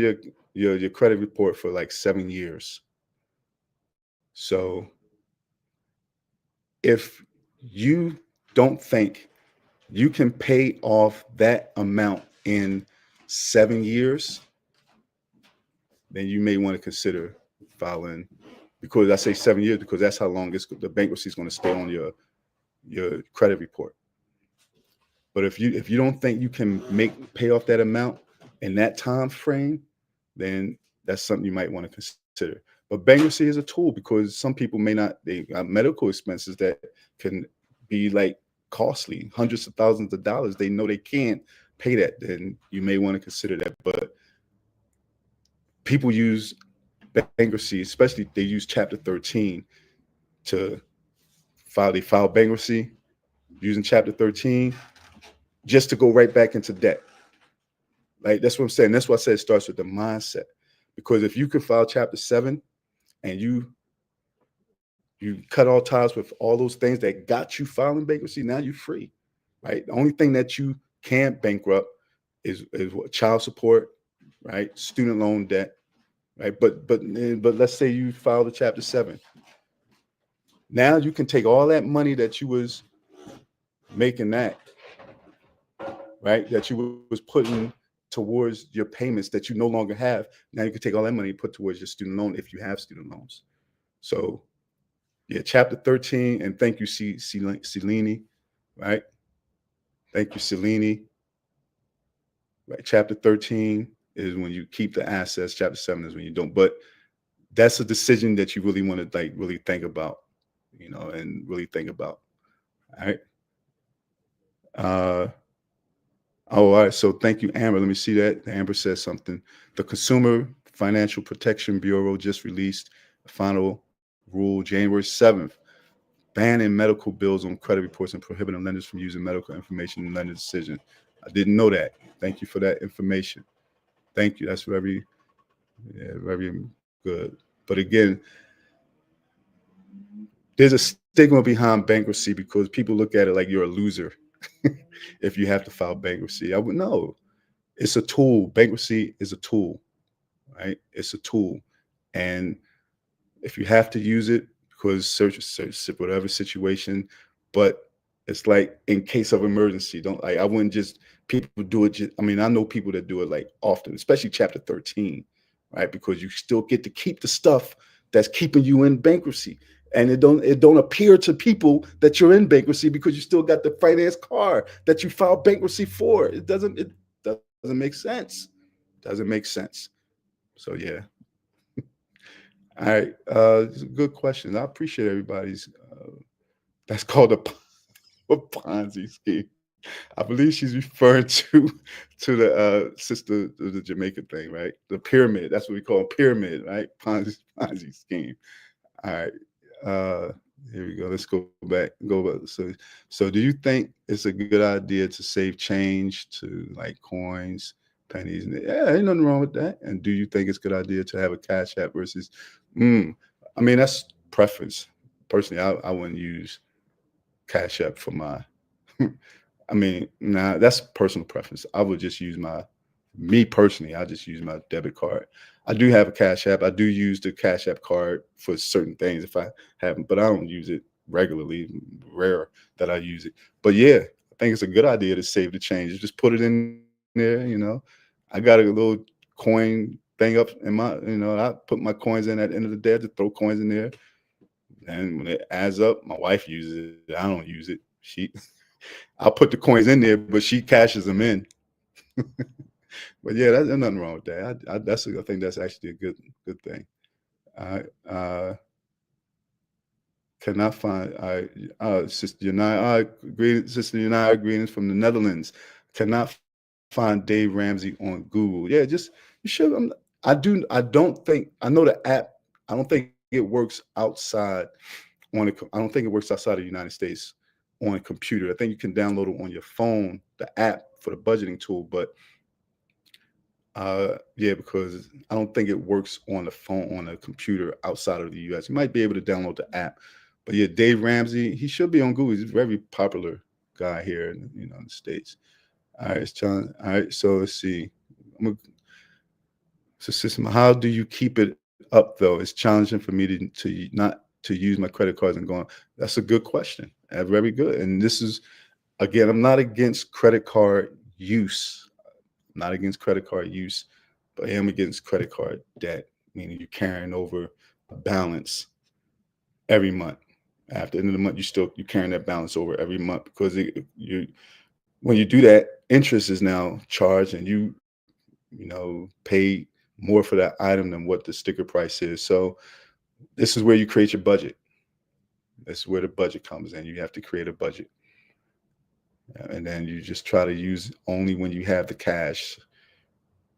your credit report for like 7 years. So if you don't think you can pay off that amount in 7 years, then you may want to consider filing, because I say 7 years because that's how long the bankruptcy is going to stay on your credit report. But if you don't think you can pay off that amount in that time frame, then that's something you might want to consider. But bankruptcy is a tool because some people they have medical expenses that can be like costly, hundreds of thousands of dollars. They know they can't pay that, then you may want to consider that. But people use bankruptcy, especially they use Chapter 13 to file bankruptcy using Chapter 13 just to go right back into debt. Like, that's what I'm saying. That's why I said it starts with the mindset. Because if you could file Chapter 7 and you cut all ties with all those things that got you filing bankruptcy, now you're free, right? The only thing that you can't bankrupt is what, child support, right? Student loan debt, right? But let's say you file the Chapter 7. Now you can take all that money that you was making that, right? That you was putting towards your payments that you no longer have. Now you can take all that money and put towards your student loan if you have student loans. So yeah, Chapter 13, and thank you, Celini, right? Thank you, Celini. Right, Chapter 13 is when you keep the assets. Chapter 7 is when you don't. But that's a decision that you really want to really think about, and really think about. All right. All right. So thank you, Amber. Let me see that. Amber says something. The Consumer Financial Protection Bureau just released a final rule January 7th, banning medical bills on credit reports and prohibiting lenders from using medical information in lending decisions. I didn't know that. Thank you for that information. Thank you. That's very good. But again, there's a stigma behind bankruptcy because people look at it like you're a loser if you have to file bankruptcy. I would know. It's a tool. Bankruptcy is a tool, right? It's a tool. And if you have to use it because search whatever situation, but it's like in case of emergency, I wouldn't just, people do it. I know people that do it like often, especially Chapter 13, right? Because you still get to keep the stuff that's keeping you in bankruptcy. And it don't appear to people that you're in bankruptcy because you still got the finance car that you filed bankruptcy for. It doesn't make sense. Doesn't make sense. So yeah. All right. Good questions. I appreciate everybody's. That's called a Ponzi scheme. I believe she's referring to the sister, the Jamaica thing, right? The pyramid. That's what we call a pyramid, right? Ponzi scheme. All right. Here we go. Let's go back. So do you think it's a good idea to save change to like coins, pennies? Yeah, ain't nothing wrong with that. And do you think it's a good idea to have a cash app versus? That's preference. personally, I wouldn't use Cash App for my. I mean, nah, that's personal preference. I would just use me personally, I just use my debit card. I do have a Cash App. I do use the Cash App card for certain things if I haven't, but I don't use it regularly. Rare that I use it. But yeah, I think it's a good idea to save the change. Just put it in there. I got a little coin thing up in I put my coins in at the end of the day. I just throw coins in there. And when it adds up, my wife uses it. I don't use it. I'll put the coins in there, but she cashes them in. But yeah, there's nothing wrong with that. I think that's actually a good thing. I cannot find. Sister United, Sister United, greetings from the Netherlands. Cannot find Dave Ramsey on Google. Yeah, you should. I don't think. I know the app. I don't think it works outside I don't think it works outside of the United States on a computer. I think you can download it on your phone, the app for the budgeting tool, but yeah, because I don't think it works on the phone on a computer outside of the U.S. You might be able to download the app, but yeah, Dave Ramsey, he should be on Google. He's a very popular guy here, in the States. All right, it's John. All right, so let's see. So, system, how do you keep it up though? It's challenging for me to not to use my credit cards and going. That's a good question. Very good. And this is again, I'm not against credit card use. Not against credit card use, but I am against credit card debt, meaning you're carrying over a balance every month. After the end of the month, you're carrying that balance over every month because when you do that, interest is now charged, and pay more for that item than what the sticker price is. So this is where you create your budget. This is where the budget comes in. You have to create a budget, and then you just try to use only when you have the cash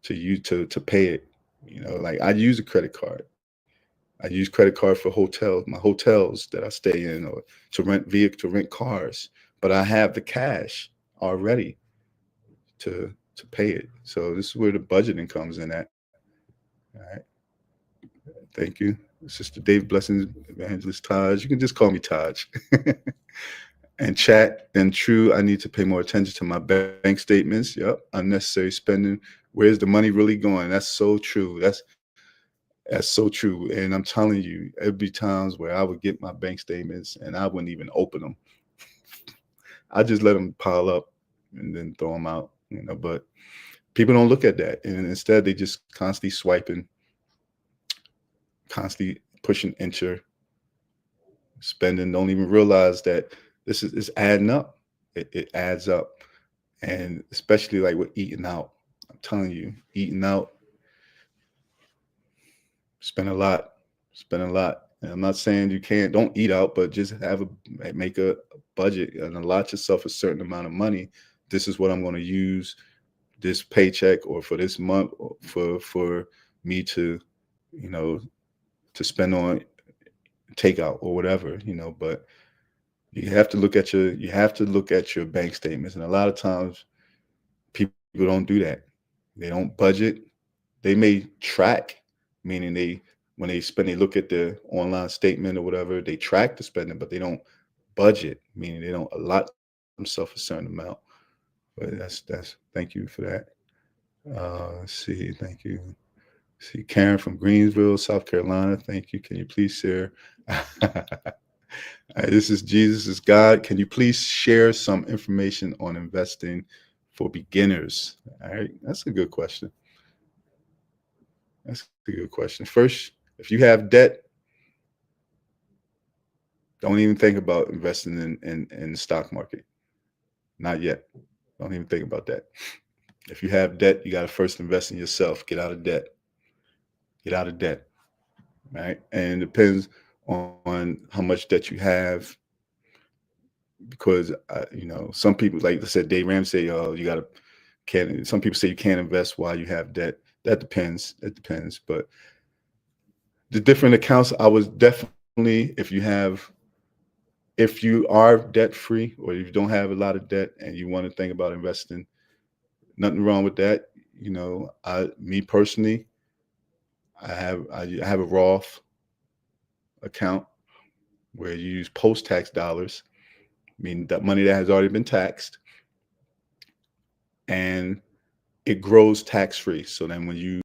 to pay it. Like I use a credit card. I use credit card for my hotels that I stay in, or to rent cars. But I have the cash already to pay it. So this is where the budgeting comes in at. All right. Thank you. Sister Dave Blessings, Evangelist Taj. You can just call me Taj. And chat and true, I need to pay more attention to my bank statements. Yep. Unnecessary spending. Where's the money really going? That's so true. That's so true. And I'm telling you, there'd be times where I would get my bank statements and I wouldn't even open them. I just let them pile up and then throw them out. But people don't look at that, and instead they just constantly swiping, constantly pushing enter, spending. Don't even realize that this is adding up. It adds up, and especially like with eating out. I'm telling you, eating out, spend a lot, spend a lot. And I'm not saying you don't eat out, but just make a budget and allot yourself a certain amount of money. This is what I'm going to use this paycheck or for this month for me to, to spend on takeout or whatever, but you have to look at your bank statements. And a lot of times people don't do that. They don't budget. They may track, meaning when they spend, they look at the online statement or whatever, they track the spending, but they don't budget, meaning they don't allot themselves a certain amount. But that's thank you for that. Let's see, thank you. See, Karen from Greensville, South Carolina. Thank you. Can you please share? This is Jesus is God. Can you please share some information on investing for beginners? All right, that's a good question. That's a good question. First, if you have debt, don't even think about investing in the stock market. Not yet. Don't even think about that. If you have debt, you got to first invest in yourself. Get out of debt. Get out of debt. Right? And it depends on how much debt you have, because some people, like I said, Dave Ramsey, you got to can't. Some people say you can't invest while you have debt. That depends. It depends. But the different accounts, I was definitely, if you are debt free or if you don't have a lot of debt and you want to think about investing, nothing wrong with that. Me personally, I have a Roth account, where you use post-tax dollars, I mean that money that has already been taxed, and it grows tax-free. So then when you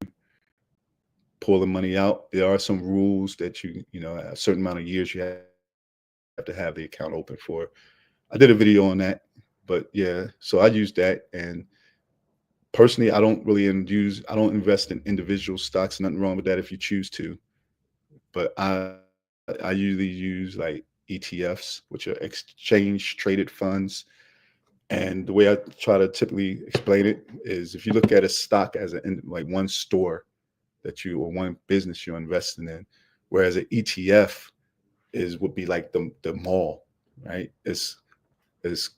pull the money out, there are some rules that a certain amount of years you have to have the account open for. I did a video on that, but yeah, so I use that. And personally, I don't invest in individual stocks. Nothing wrong with that if you choose to. But I usually use like ETFs, which are exchange traded funds. And the way I try to typically explain it is, if you look at a stock as like one store or one business you're investing in, whereas an ETF would be like the mall, right? It's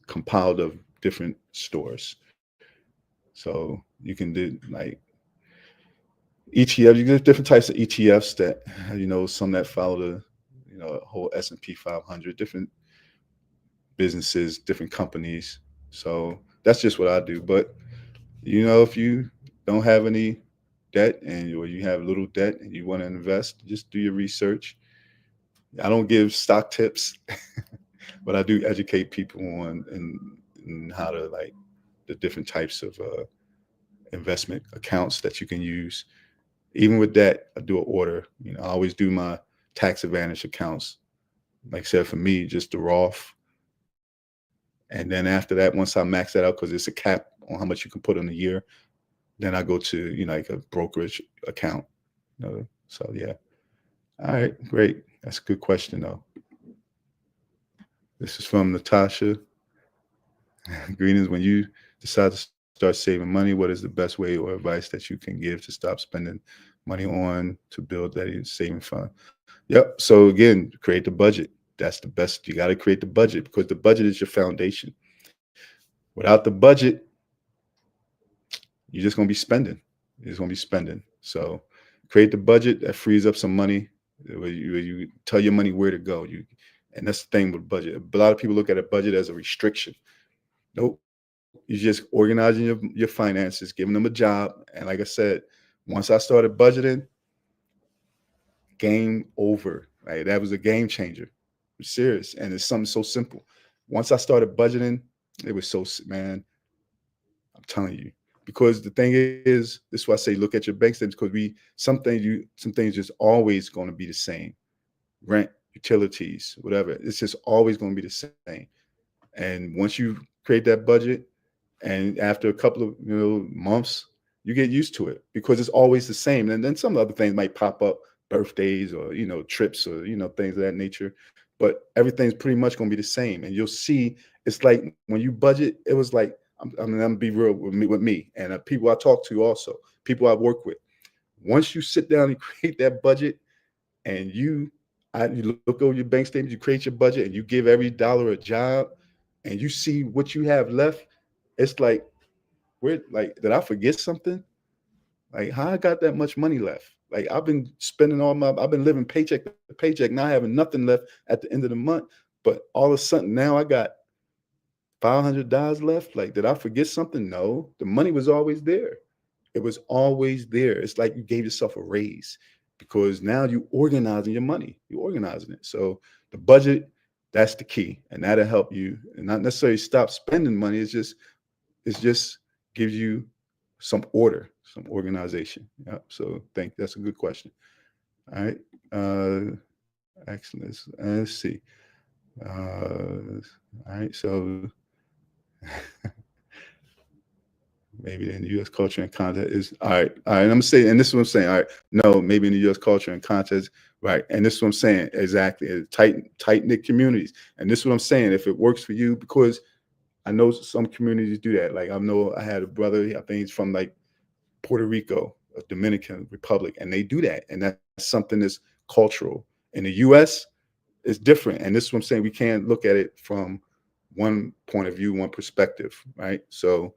compiled of different stores. So you can do like ETF. You get different types of ETFs that, some that follow the whole S&P 500, different businesses, different companies. So that's just what I do. But if you don't have any debt, or you have little debt and you want to invest, just do your research. I don't give stock tips, but I do educate people on and how to, like, the different types of investment accounts that you can use. Even with that, I do an order. I always do my tax advantage accounts. Like I said, for me, just the Roth. And then after that, once I max that out, because it's a cap on how much you can put in a year, then I go to, like a brokerage account. So yeah. All right, great. That's a good question though. This is from Natasha. Greetings. When you decide to start saving money, what is the best way or advice that you can give to stop spending money on to build that saving fund? Yep. So again, create the budget. That's the best. You got to create the budget, because the budget is your foundation. Without the budget, you're just going to be spending. You're just going to be spending. So create the budget that frees up some money, where you tell your money where to go. And that's the thing with budget. A lot of people look at a budget as a restriction. Nope. You're just organizing your finances, giving them a job. And like I said, once I started budgeting, game over. Right? That was a game changer. I'm serious. And it's something so simple. Once I started budgeting, it was man, I'm telling you. Because the thing is, this is why I say look at your bank statements, because some things just always going to be the same. Rent, utilities, whatever. It's just always going to be the same. And once you create that budget, and after a couple of months, you get used to it, because it's always the same. And then some other things might pop up, birthdays or trips or things of that nature, but everything's pretty much going to be the same. And you'll see, it's like when you budget, it was like, I'm gonna be real with me and people I talk to, also people I work with. Once you sit down and create that budget, and you look over your bank statements, you create your budget, and you give every dollar a job, and you see what you have left, it's like, did I forget something? Like, how I got that much money left? Like, I've been living paycheck to paycheck, not having nothing left at the end of the month. But all of a sudden now I got $500 left. Like, did I forget something? No, the money was always there. It was always there. It's like you gave yourself a raise, because now you organizing your money. You're organizing it. So the budget, that's the key, and that'll help you, and not necessarily stop spending money. It's just gives you some order, some organization. Yeah. So think that's a good question. All right. Excellent. Let's see. All right. So maybe in the U.S. culture and context is all right. All right. I'm gonna say, and this is what I'm saying. All right. No, maybe in the U.S. culture and context, right? And this is what I'm saying exactly. Tight knit communities, and this is what I'm saying. If it works for you, because I know some communities do that. Like, I know I had a brother. I think he's from like Puerto Rico, a Dominican Republic, and they do that, and that's something that's cultural. In the U.S., it's different, and this is what I'm saying. We can't look at it from one point of view, one perspective, right? So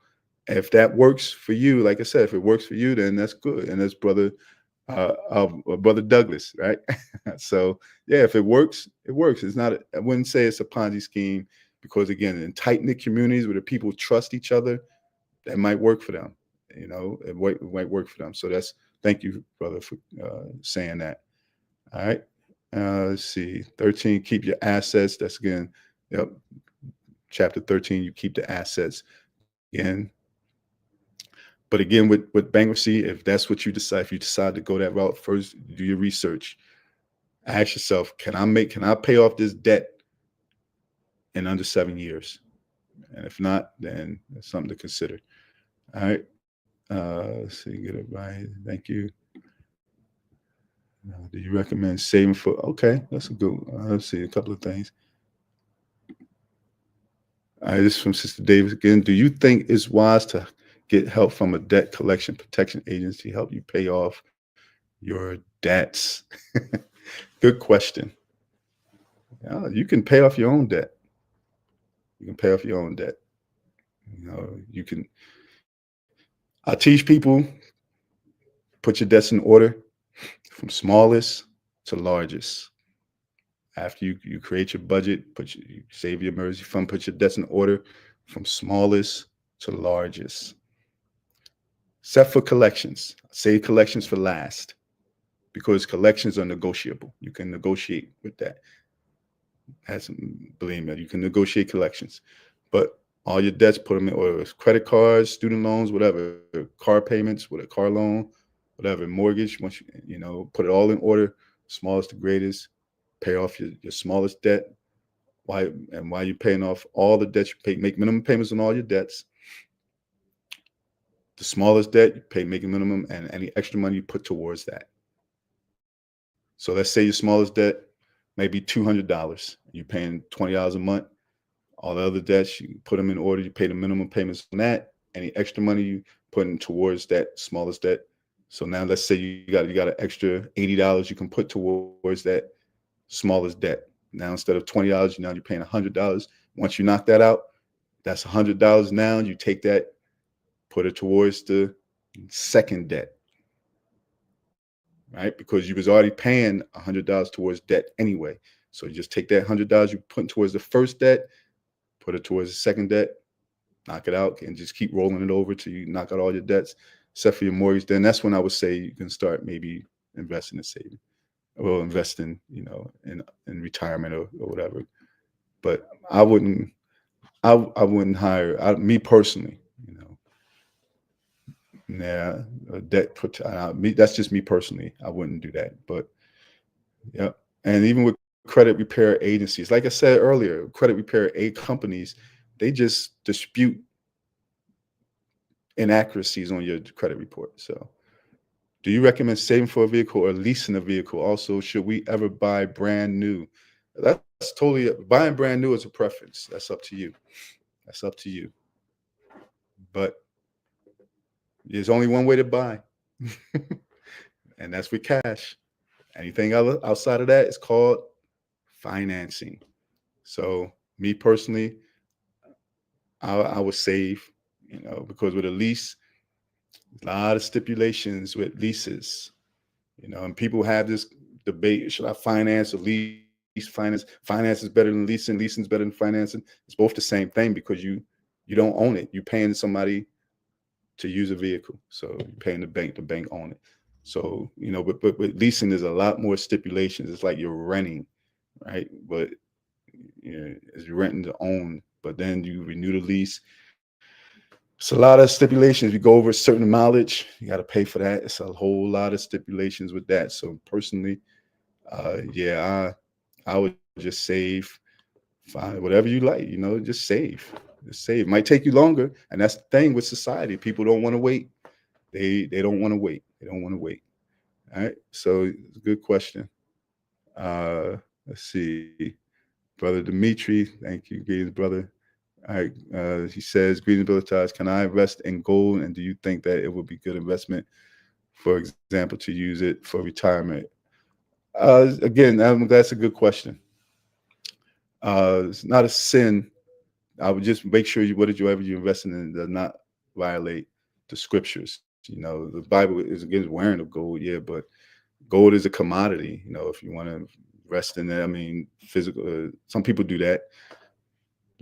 if that works for you, like I said, if it works for you, then that's good. And that's brother Douglas, right? So yeah, if it works, it works. It's not. I wouldn't say it's a Ponzi scheme, because again, in tight knit communities where the people trust each other, that might work for them. It might work for them. So thank you, brother, for saying that. All right. Let's see. 13, keep your assets. That's again, yep. Chapter 13, you keep the assets. Again, but again, with bankruptcy, if that's what you decide, if you decide to go that route, first do your research. Ask yourself, can I pay off this debt in under 7 years? And if not, then it's something to consider. All right. Let's see, get it right. Thank you. Do you recommend saving for? Okay, that's a good one. Let's see, a couple of things. All right, this is from Sister Davis again. Do you think it's wise to get help from a debt collection protection agency help you pay off your debts? Good question. Yeah, you can pay off your own debt. You can pay off your own debt. You can. I teach people put your debts in order from smallest to largest. After you create your budget, you save your emergency fund, put your debts in order from smallest to largest. Except for collections. Save collections for last because collections are negotiable. You can negotiate with that. Believe me, you can negotiate collections. But all your debts, put them in order. Credit cards, student loans, whatever, car payments, with a car loan, whatever, mortgage. Once put it all in order, smallest to greatest. Pay off your smallest debt. While you're paying off all the debts, you make minimum payments on all your debts. The smallest debt, you pay making minimum, and any extra money you put towards that. So let's say your smallest debt may be $200. You're paying $20 a month. All the other debts, you put them in order. You pay the minimum payments on that. Any extra money you put in towards that smallest debt. So now let's say you got an extra $80 you can put towards that smallest debt. Now instead of $20, now you're paying $100. Once you knock that out, that's $100 now. You take that, put it towards the second debt, right? Because you was already paying $100 towards debt anyway. So you just take that $100 you put towards the first debt, put it towards the second debt, knock it out, and just keep rolling it over till you knock out all your debts, except for your mortgage. Then that's when I would say you can start maybe investing in saving, or investing, in retirement or whatever. But I wouldn't hire me personally. Yeah, debt. That's just me personally. I wouldn't do that. But yeah, and even with credit repair agencies, like I said earlier, credit repair aid companies, they just dispute inaccuracies on your credit report. So, do you recommend saving for a vehicle or leasing a vehicle? Also, should we ever buy brand new? That's totally buying brand new is a preference. That's up to you. That's up to you. But there's only one way to buy, and that's with cash. Anything outside of that is called financing. So, me personally, I would save, because with a lease, a lot of stipulations with leases, and people have this debate: should I finance or lease? Finance is better than leasing. Leasing is better than financing. It's both the same thing because you don't own it. You're paying somebody to use a vehicle, so you're paying the bank. The bank own it. So but with leasing, there's a lot more stipulations. It's like you're renting, right? But it's renting to own. But then you renew the lease. It's a lot of stipulations. You go over a certain mileage, you got to pay for that. It's a whole lot of stipulations with that. So personally, yeah, I would just save, find whatever you like, just save. Just save. It might take you longer, and that's the thing with society. People don't want to wait. They don't want to wait. They don't want to wait. All right. So good question. Let's see, brother Dimitri. Thank you, greetings, brother. All right. He says, greetings, brother Taj. Can I invest in gold, and do you think that it would be good investment, for example, to use it for retirement? Again, that's a good question. It's not a sin. I would just make sure whatever you're investing in does not violate the scriptures. The Bible is against wearing of gold, yeah, but gold is a commodity. If you want to invest in it, I mean, physical. Some people do that.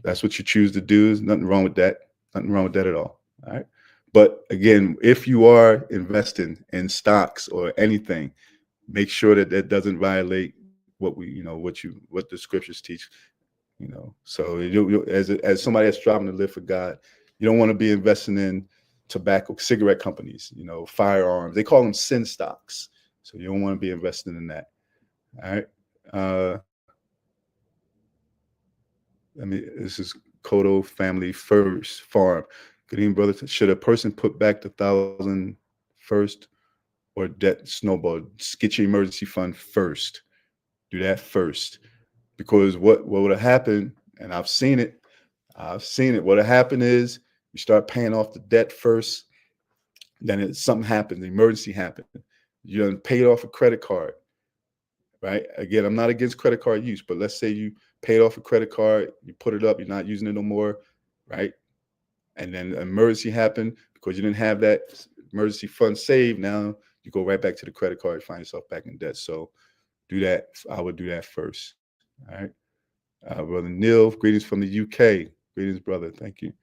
That's what you choose to do. There's nothing wrong with that. Nothing wrong with that at all. All right. But again, if you are investing in stocks or anything, make sure that doesn't violate what the scriptures teach. So as somebody that's striving to live for God, you don't want to be investing in tobacco, cigarette companies, firearms. They call them sin stocks. So you don't want to be investing in that. All right. Uh, this is Kodo Family First Farm. Good evening, brother. Should a person put back the 1,000 first or debt snowball? Get your emergency fund first. Do that first, because what would have happened, and I've seen it. What will happen is you start paying off the debt first, then something happens, the emergency happens. You done paid off a credit card, right? Again, I'm not against credit card use, but let's say you paid off a credit card, you put it up, you're not using it no more, right? And then an emergency happened because you didn't have that emergency fund saved. Now you go right back to the credit card, find yourself back in debt. So do that. I would do that first. All right. Brother Neil, greetings from the UK. Greetings, brother. Thank you.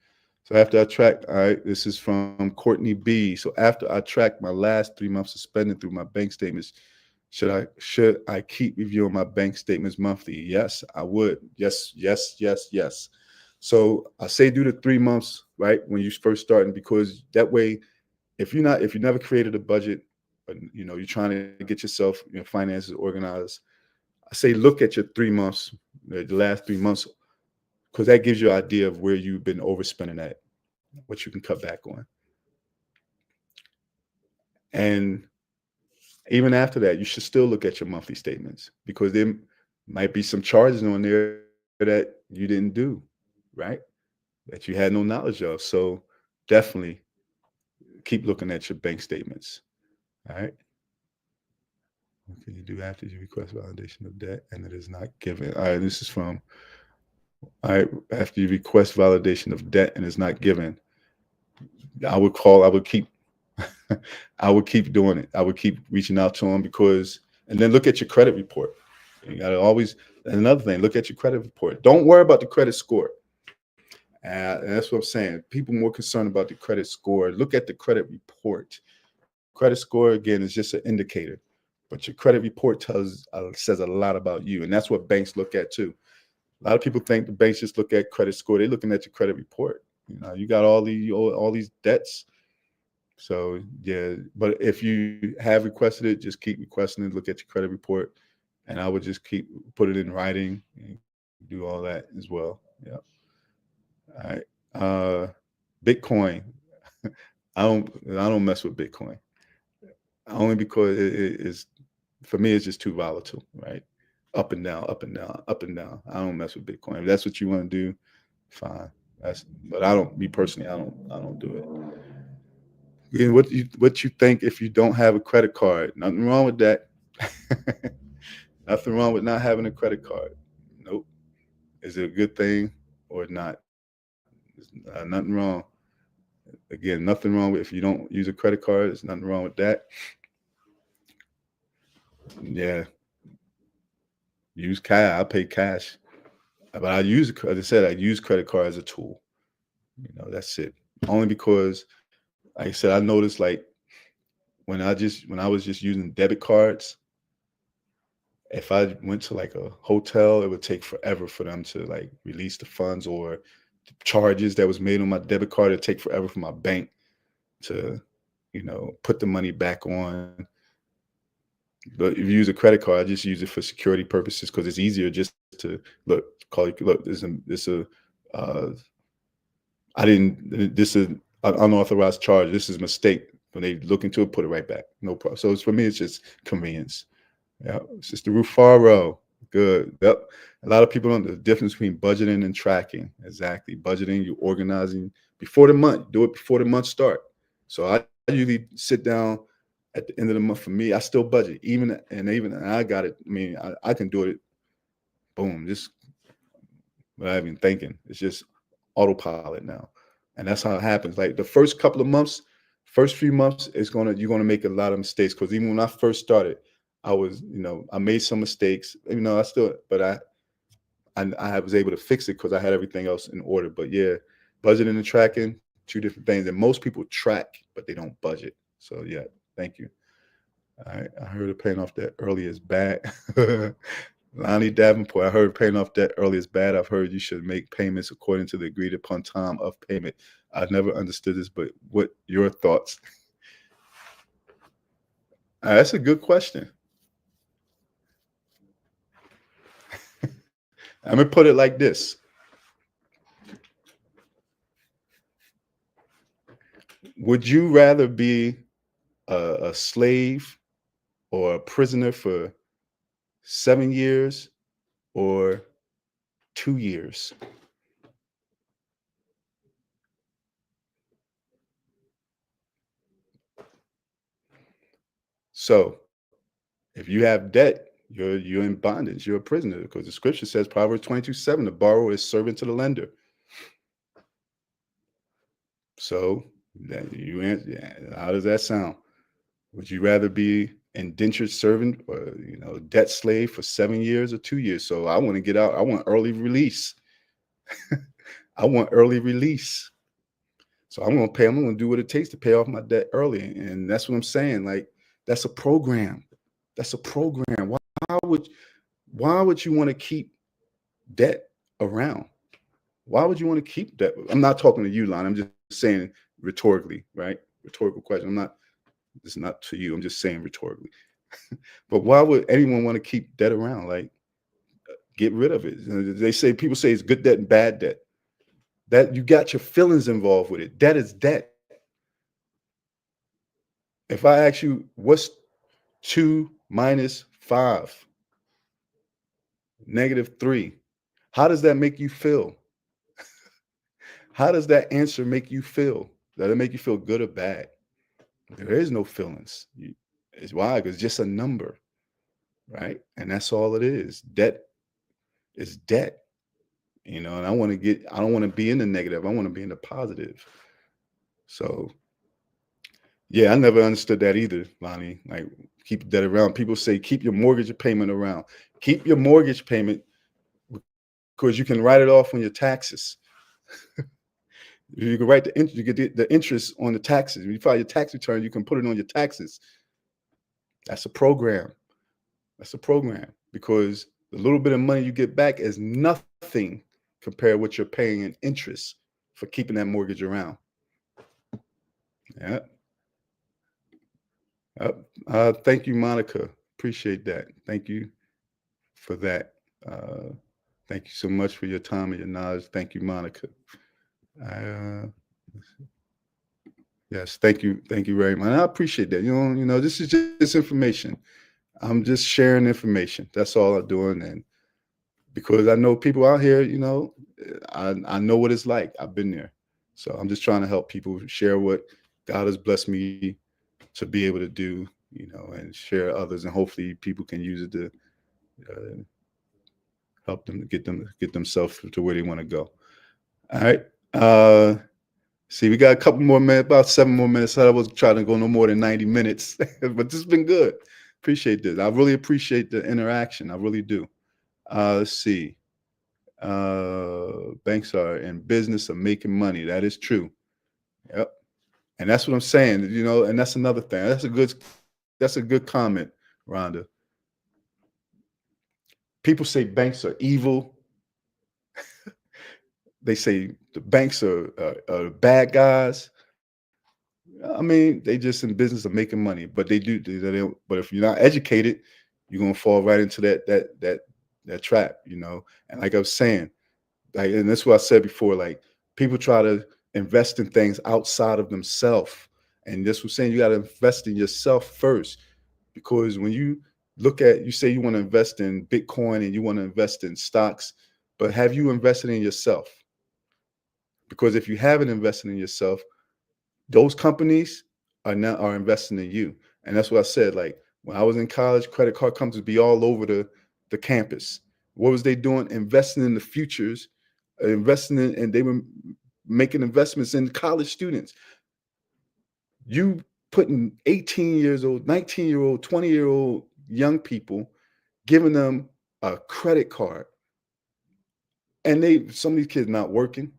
So after I tracked, all right, this is from Courtney B. So after I tracked my last 3 months of spending through my bank statements, should I keep reviewing my bank statements monthly? Yes, I would. Yes, yes, yes, yes. So I say do the 3 months, right, when you first starting, because that way, if you never created a budget, but you're trying to get yourself, your finances organized, I say look at your 3 months, the last 3 months, because that gives you an idea of where you've been overspending at, what you can cut back on. And even after that, you should still look at your monthly statements, because there might be some charges on there that you didn't do, right? That you had no knowledge of. So definitely keep looking at your bank statements. All right. What can you do after you request validation of debt and it is not given? All right. This is from, all right. After you request validation of debt and it's not given, I would keep, I would keep doing it. I would keep reaching out to them, and then look at your credit report. You got to always, and another thing, look at your credit report. Don't worry about the credit score. And that's what I'm saying. People more concerned about the credit score. Look at the credit report. Credit score, again, is just an indicator, but your credit report says a lot about you. And that's what banks look at too. A lot of people think the banks just look at credit score. They're looking at your credit report. You got all these debts. So yeah, but if you have requested it, just keep requesting it. Look at your credit report, and I would just put it in writing and do all that as well. Yeah. All right. Bitcoin. I don't mess with Bitcoin, only because it is, for me, it's just too volatile, right? Up and down, up and down, up and down. I don't mess with Bitcoin. If that's what you want to do, fine. But I don't. Me personally, I don't do it. Yeah, what you think if you don't have a credit card? Nothing wrong with that. Nothing wrong with not having a credit card. Nope. Is it a good thing or not? Nothing wrong. Again, nothing wrong with if you don't use a credit card. There's nothing wrong with that. Yeah, use cash. I pay cash, but as I said, I use credit card as a tool. That's it. Only because, like I said, I noticed, like, when I was just using debit cards, if I went to like a hotel, it would take forever for them to like release the funds, or the charges that was made on my debit card. It'd take forever for my bank to, put the money back on. But if you use a credit card, I just use it for security purposes, because it's easier just to call you, look, uh, I didn't, this is an unauthorized charge. This is a mistake. When they look into it, put it right back. No problem. So for me, it's just convenience. Yeah. Sister Rufaro. Good. Yep. A lot of people don't know the difference between budgeting and tracking. Exactly. Budgeting, you organizing before the month. Do it before the month start. So I usually sit down at the end of the month. For me, I still budget. Even I got it. I mean, I can do it. Boom. Just without even thinking. It's just autopilot now. And that's how it happens. Like the first couple of months, first few months, you're gonna make a lot of mistakes. Because even when I first started, I made some mistakes. I was able to fix it because I had everything else in order. But yeah, budgeting and tracking, two different things. And most people track, but they don't budget. So yeah, thank you. All right, I heard of paying off that early is bad. Lonnie Davenport, I heard paying off debt early is bad. I've heard you should make payments according to the agreed upon time of payment. I've never understood this, but what your thoughts? That's a good question. I'm gonna put it like this. Would you rather be a slave or a prisoner for 7 years or 2 years? So if you have debt, you're in bondage. You're a prisoner because the scripture says, Proverbs 22:7, the borrower is servant to the lender. So that you answer, yeah, how does that sound? Would you rather be indentured servant or debt slave for 7 years or 2 years? So I want to get out. I want early release. I want early release. So I'm gonna pay. I'm gonna do what it takes to pay off my debt early, and that's what I'm saying. Like that's a program. That's a program. Would why would you want to keep debt around? Why would you want to keep debt? I'm not talking to you, Lon. I'm just saying rhetorically, right? Rhetorical question. I'm not. It's not to you. I'm just saying rhetorically. But why would anyone want to keep debt around? Like, get rid of it. They say people say it's good debt and bad debt. That you got your feelings involved with it. Debt is debt. If I ask you, what's 2 minus 5, -3? How does that make you feel? How does that answer make you feel? Does it make you feel good or bad? There is no feelings. It's why? Because it's just a number, right? And that's all it is. Debt is debt, and I don't want to be in the negative. I want to be in the positive. So, yeah, I never understood that either, Lonnie. Like, keep debt around. People say, keep your mortgage payment around. Keep your mortgage payment because you can write it off on your taxes. You can write you get the interest on the taxes. When you file your tax return, you can put it on your taxes. That's a program. That's a program because the little bit of money you get back is nothing compared to what you're paying in interest for keeping that mortgage around. Yeah. Thank you, Monica. Appreciate that. Thank you for that. Uh, thank you so much for your time and your knowledge. Thank you, Monica. Uh, yes, thank you. Thank you very much. I appreciate that. This is just information. I'm just sharing information. That's all I'm doing. And because I know people out here, I know what it's like. I've been there. So I'm just trying to help people share what God has blessed me to be able to do, and share others. And hopefully people can use it to uh, help them get themselves to where they want to go. All right. See, we got a couple more minutes, about 7 more minutes. I was trying to go no more than 90 minutes, but this has been good. Appreciate this. I really appreciate the interaction. I really do. Let's see. Banks are in business of making money. That is true. Yep. And that's what I'm saying, and that's another thing. That's a good comment, Rhonda. People say banks are evil. They say the banks are bad guys. I mean, they just in business of making money, but but if you're not educated, you're gonna fall right into that trap, And like I was saying, and that's what I said before, like people try to invest in things outside of themselves. And this was saying you got to invest in yourself first. Because when you say you want to invest in Bitcoin and you want to invest in stocks, but have you invested in yourself? Because if you haven't invested in yourself, those companies are investing in you. And that's what I said. Like when I was in college, credit card companies be all over the campus. What was they doing? Investing in the futures, and they were making investments in college students. You putting 18 years old, 19-year-old, 20-year-old young people, giving them a credit card. And some of these kids not working.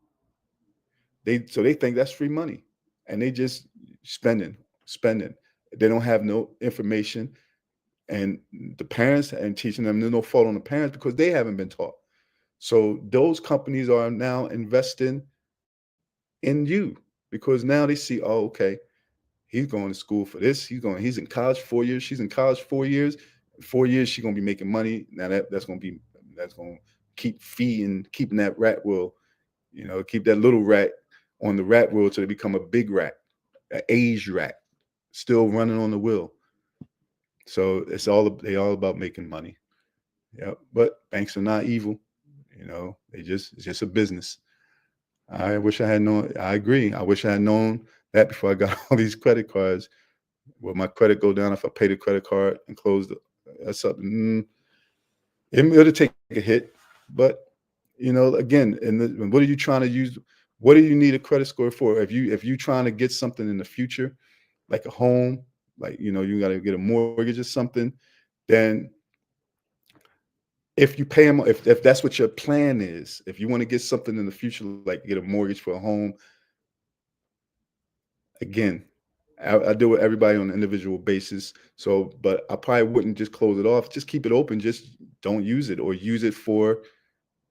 They think that's free money. And they just spending. They don't have no information. And the parents and teaching them, there's no fault on the parents because they haven't been taught. So those companies are now investing in you because now they see, oh, okay, he's going to school for this. He's in college 4 years. She's in college 4 years. 4 years, she's gonna be making money. Now that's gonna keep keeping that rat wheel, keep that little rat on the rat wheel till they become a big rat, an aged rat, still running on the wheel. So they all about making money. Yeah, but banks are not evil. It's just a business. I wish I had known. I agree. I wish I had known that before I got all these credit cards. Will my credit go down if I pay the credit card and close that's something? It'll take a hit, but again, and what are you trying to use? What do you need a credit score for? If you trying to get something in the future, like a home, like you got to get a mortgage or something, then if you pay them, if that's what your plan is, if you want to get something in the future, like get a mortgage for a home, again, I deal with everybody on an individual basis. So, but I probably wouldn't just close it off. Just keep it open. Just don't use it, or use it for,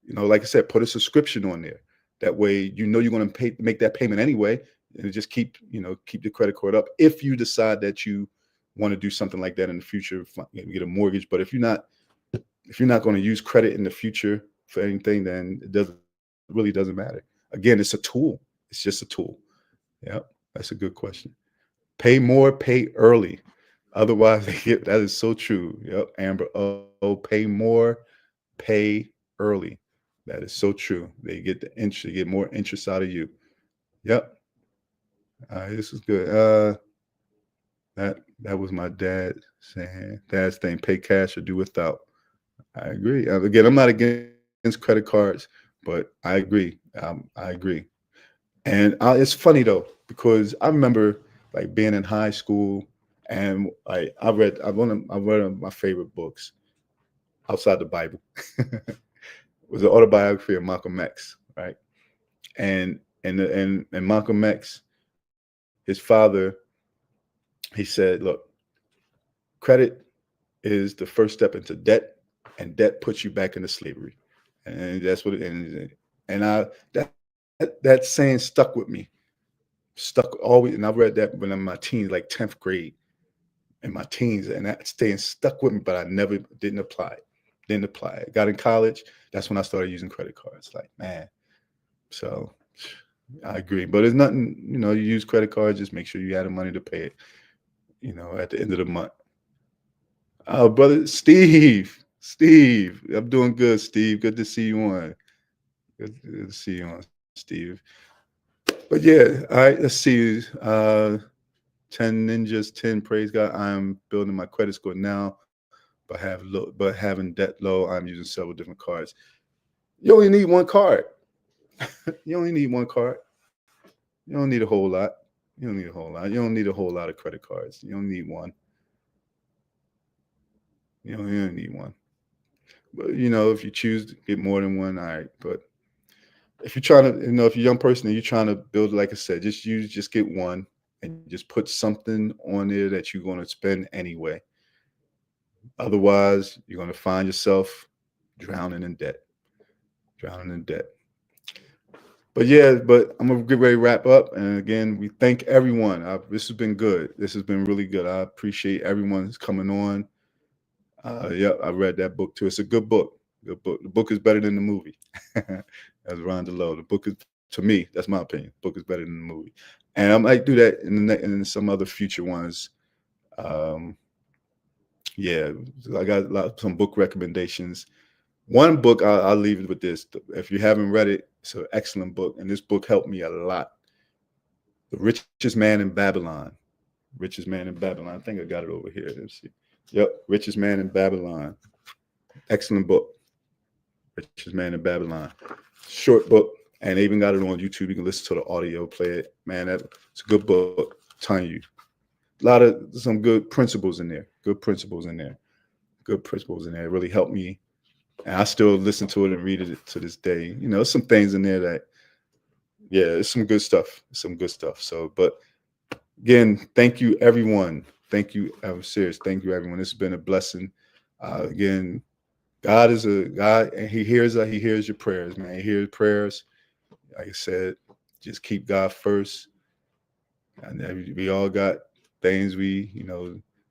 like I said, put a subscription on there. That way, you're going to make that payment anyway, and just keep the credit card up. If you decide that you want to do something like that in the future, get a mortgage. But if you're not going to use credit in the future for anything, then really doesn't matter. Again, it's a tool. It's just a tool. Yeah, that's a good question. Pay more, pay early. Otherwise, that is so true. Yep, Amber. Oh, pay more, pay early. That is so true. They get more interest out of you. Yep. This is good. That was my dad saying. Dad's thing: pay cash or do without. I agree. Again, I'm not against credit cards, but I agree. I agree. And it's funny though, because I remember like being in high school, and I read my favorite books outside the Bible was the autobiography of Malcolm X, right? And Malcolm X, his father, he said, "Look, credit is the first step into debt, and debt puts you back into slavery." And that's what and I that saying stuck with me. Stuck always, and I read that when I'm in my teens, like 10th grade, in my teens, and that staying stuck with me, but I never didn't apply it. Didn't apply it. Got in college, that's when I started using credit cards. Like, man. So I agree. But it's nothing, you use credit cards, just make sure you have the money to pay it, at the end of the month. Oh, brother, Steve. Steve. I'm doing good, Steve. Good to see you on. Good to see you on, Steve. But yeah, all right, let's see. 10 ninjas, 10, praise God. I'm building my credit score now, but having debt low, I'm using several different cards. You only need one card. You only need one card. You don't need a whole lot. You don't need a whole lot. You don't need a whole lot of credit cards. You only need one. You only need one. But if you choose to get more than one, all right. But if you're trying to, if you're a young person and you're trying to build, like I said, just get one and just put something on there that you're going to spend anyway. Otherwise, you're going to find yourself drowning in debt. Drowning in debt. But yeah, but I'm gonna get ready to wrap up. And again, we thank everyone. This has been good. This has been really good. I appreciate everyone who's coming on. Yeah, I read that book too. It's a good book. Good book. The book is better than the movie. That's Ron DeLoe. The book is, to me, that's my opinion. The book is better than the movie. And I might do that in some other future ones. Um, yeah, I got some book recommendations. One book, I'll leave it with this. If you haven't read it, it's an excellent book. And this book helped me a lot. The Richest Man in Babylon. Richest Man in Babylon. I think I got it over here. Let's see. Yep, Richest Man in Babylon. Excellent book. Richest Man in Babylon. Short book. And they even got it on YouTube. You can listen to the audio, play it. Man, it's a good book. I'm telling you. Some good principles in there. Good principles in there. Good principles in there. It really helped me. And I still listen to it and read it to this day. Some things in there that, yeah, it's some good stuff. Some good stuff. So, but again, thank you, everyone. thank you. I'm serious. Thank you, everyone. It's been a blessing. Again, God is a God, and He hears your prayers, man. He hears prayers. Like I said, just keep God first. And we all got things we,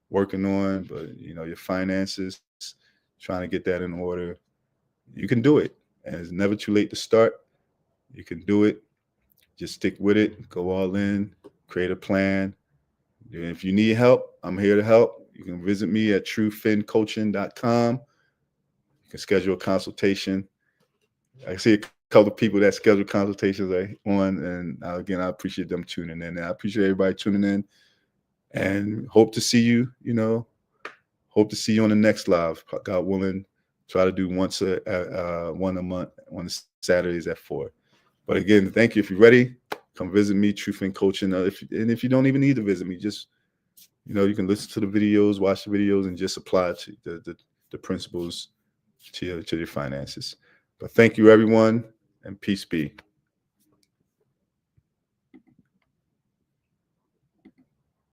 working on, but your finances, trying to get that in order. You can do it, and it's never too late to start. You can do it. Just stick with it. Go all in. Create a plan. And if you need help, I'm here to help. You can visit me at trufincoaching.com. You can schedule a consultation. I see a couple of people that schedule consultations on, and again, I appreciate them tuning in. And I appreciate everybody tuning in, and hope to see you. Hope to see you on the next live, God willing. Try to do one a month on Saturdays at 4. But again, thank you. If you're ready, come visit me, True Fin Coaching. If you don't even need to visit me, just you can listen to the videos, watch the videos, and just apply to the principles to your finances. But thank you, everyone, and peace be.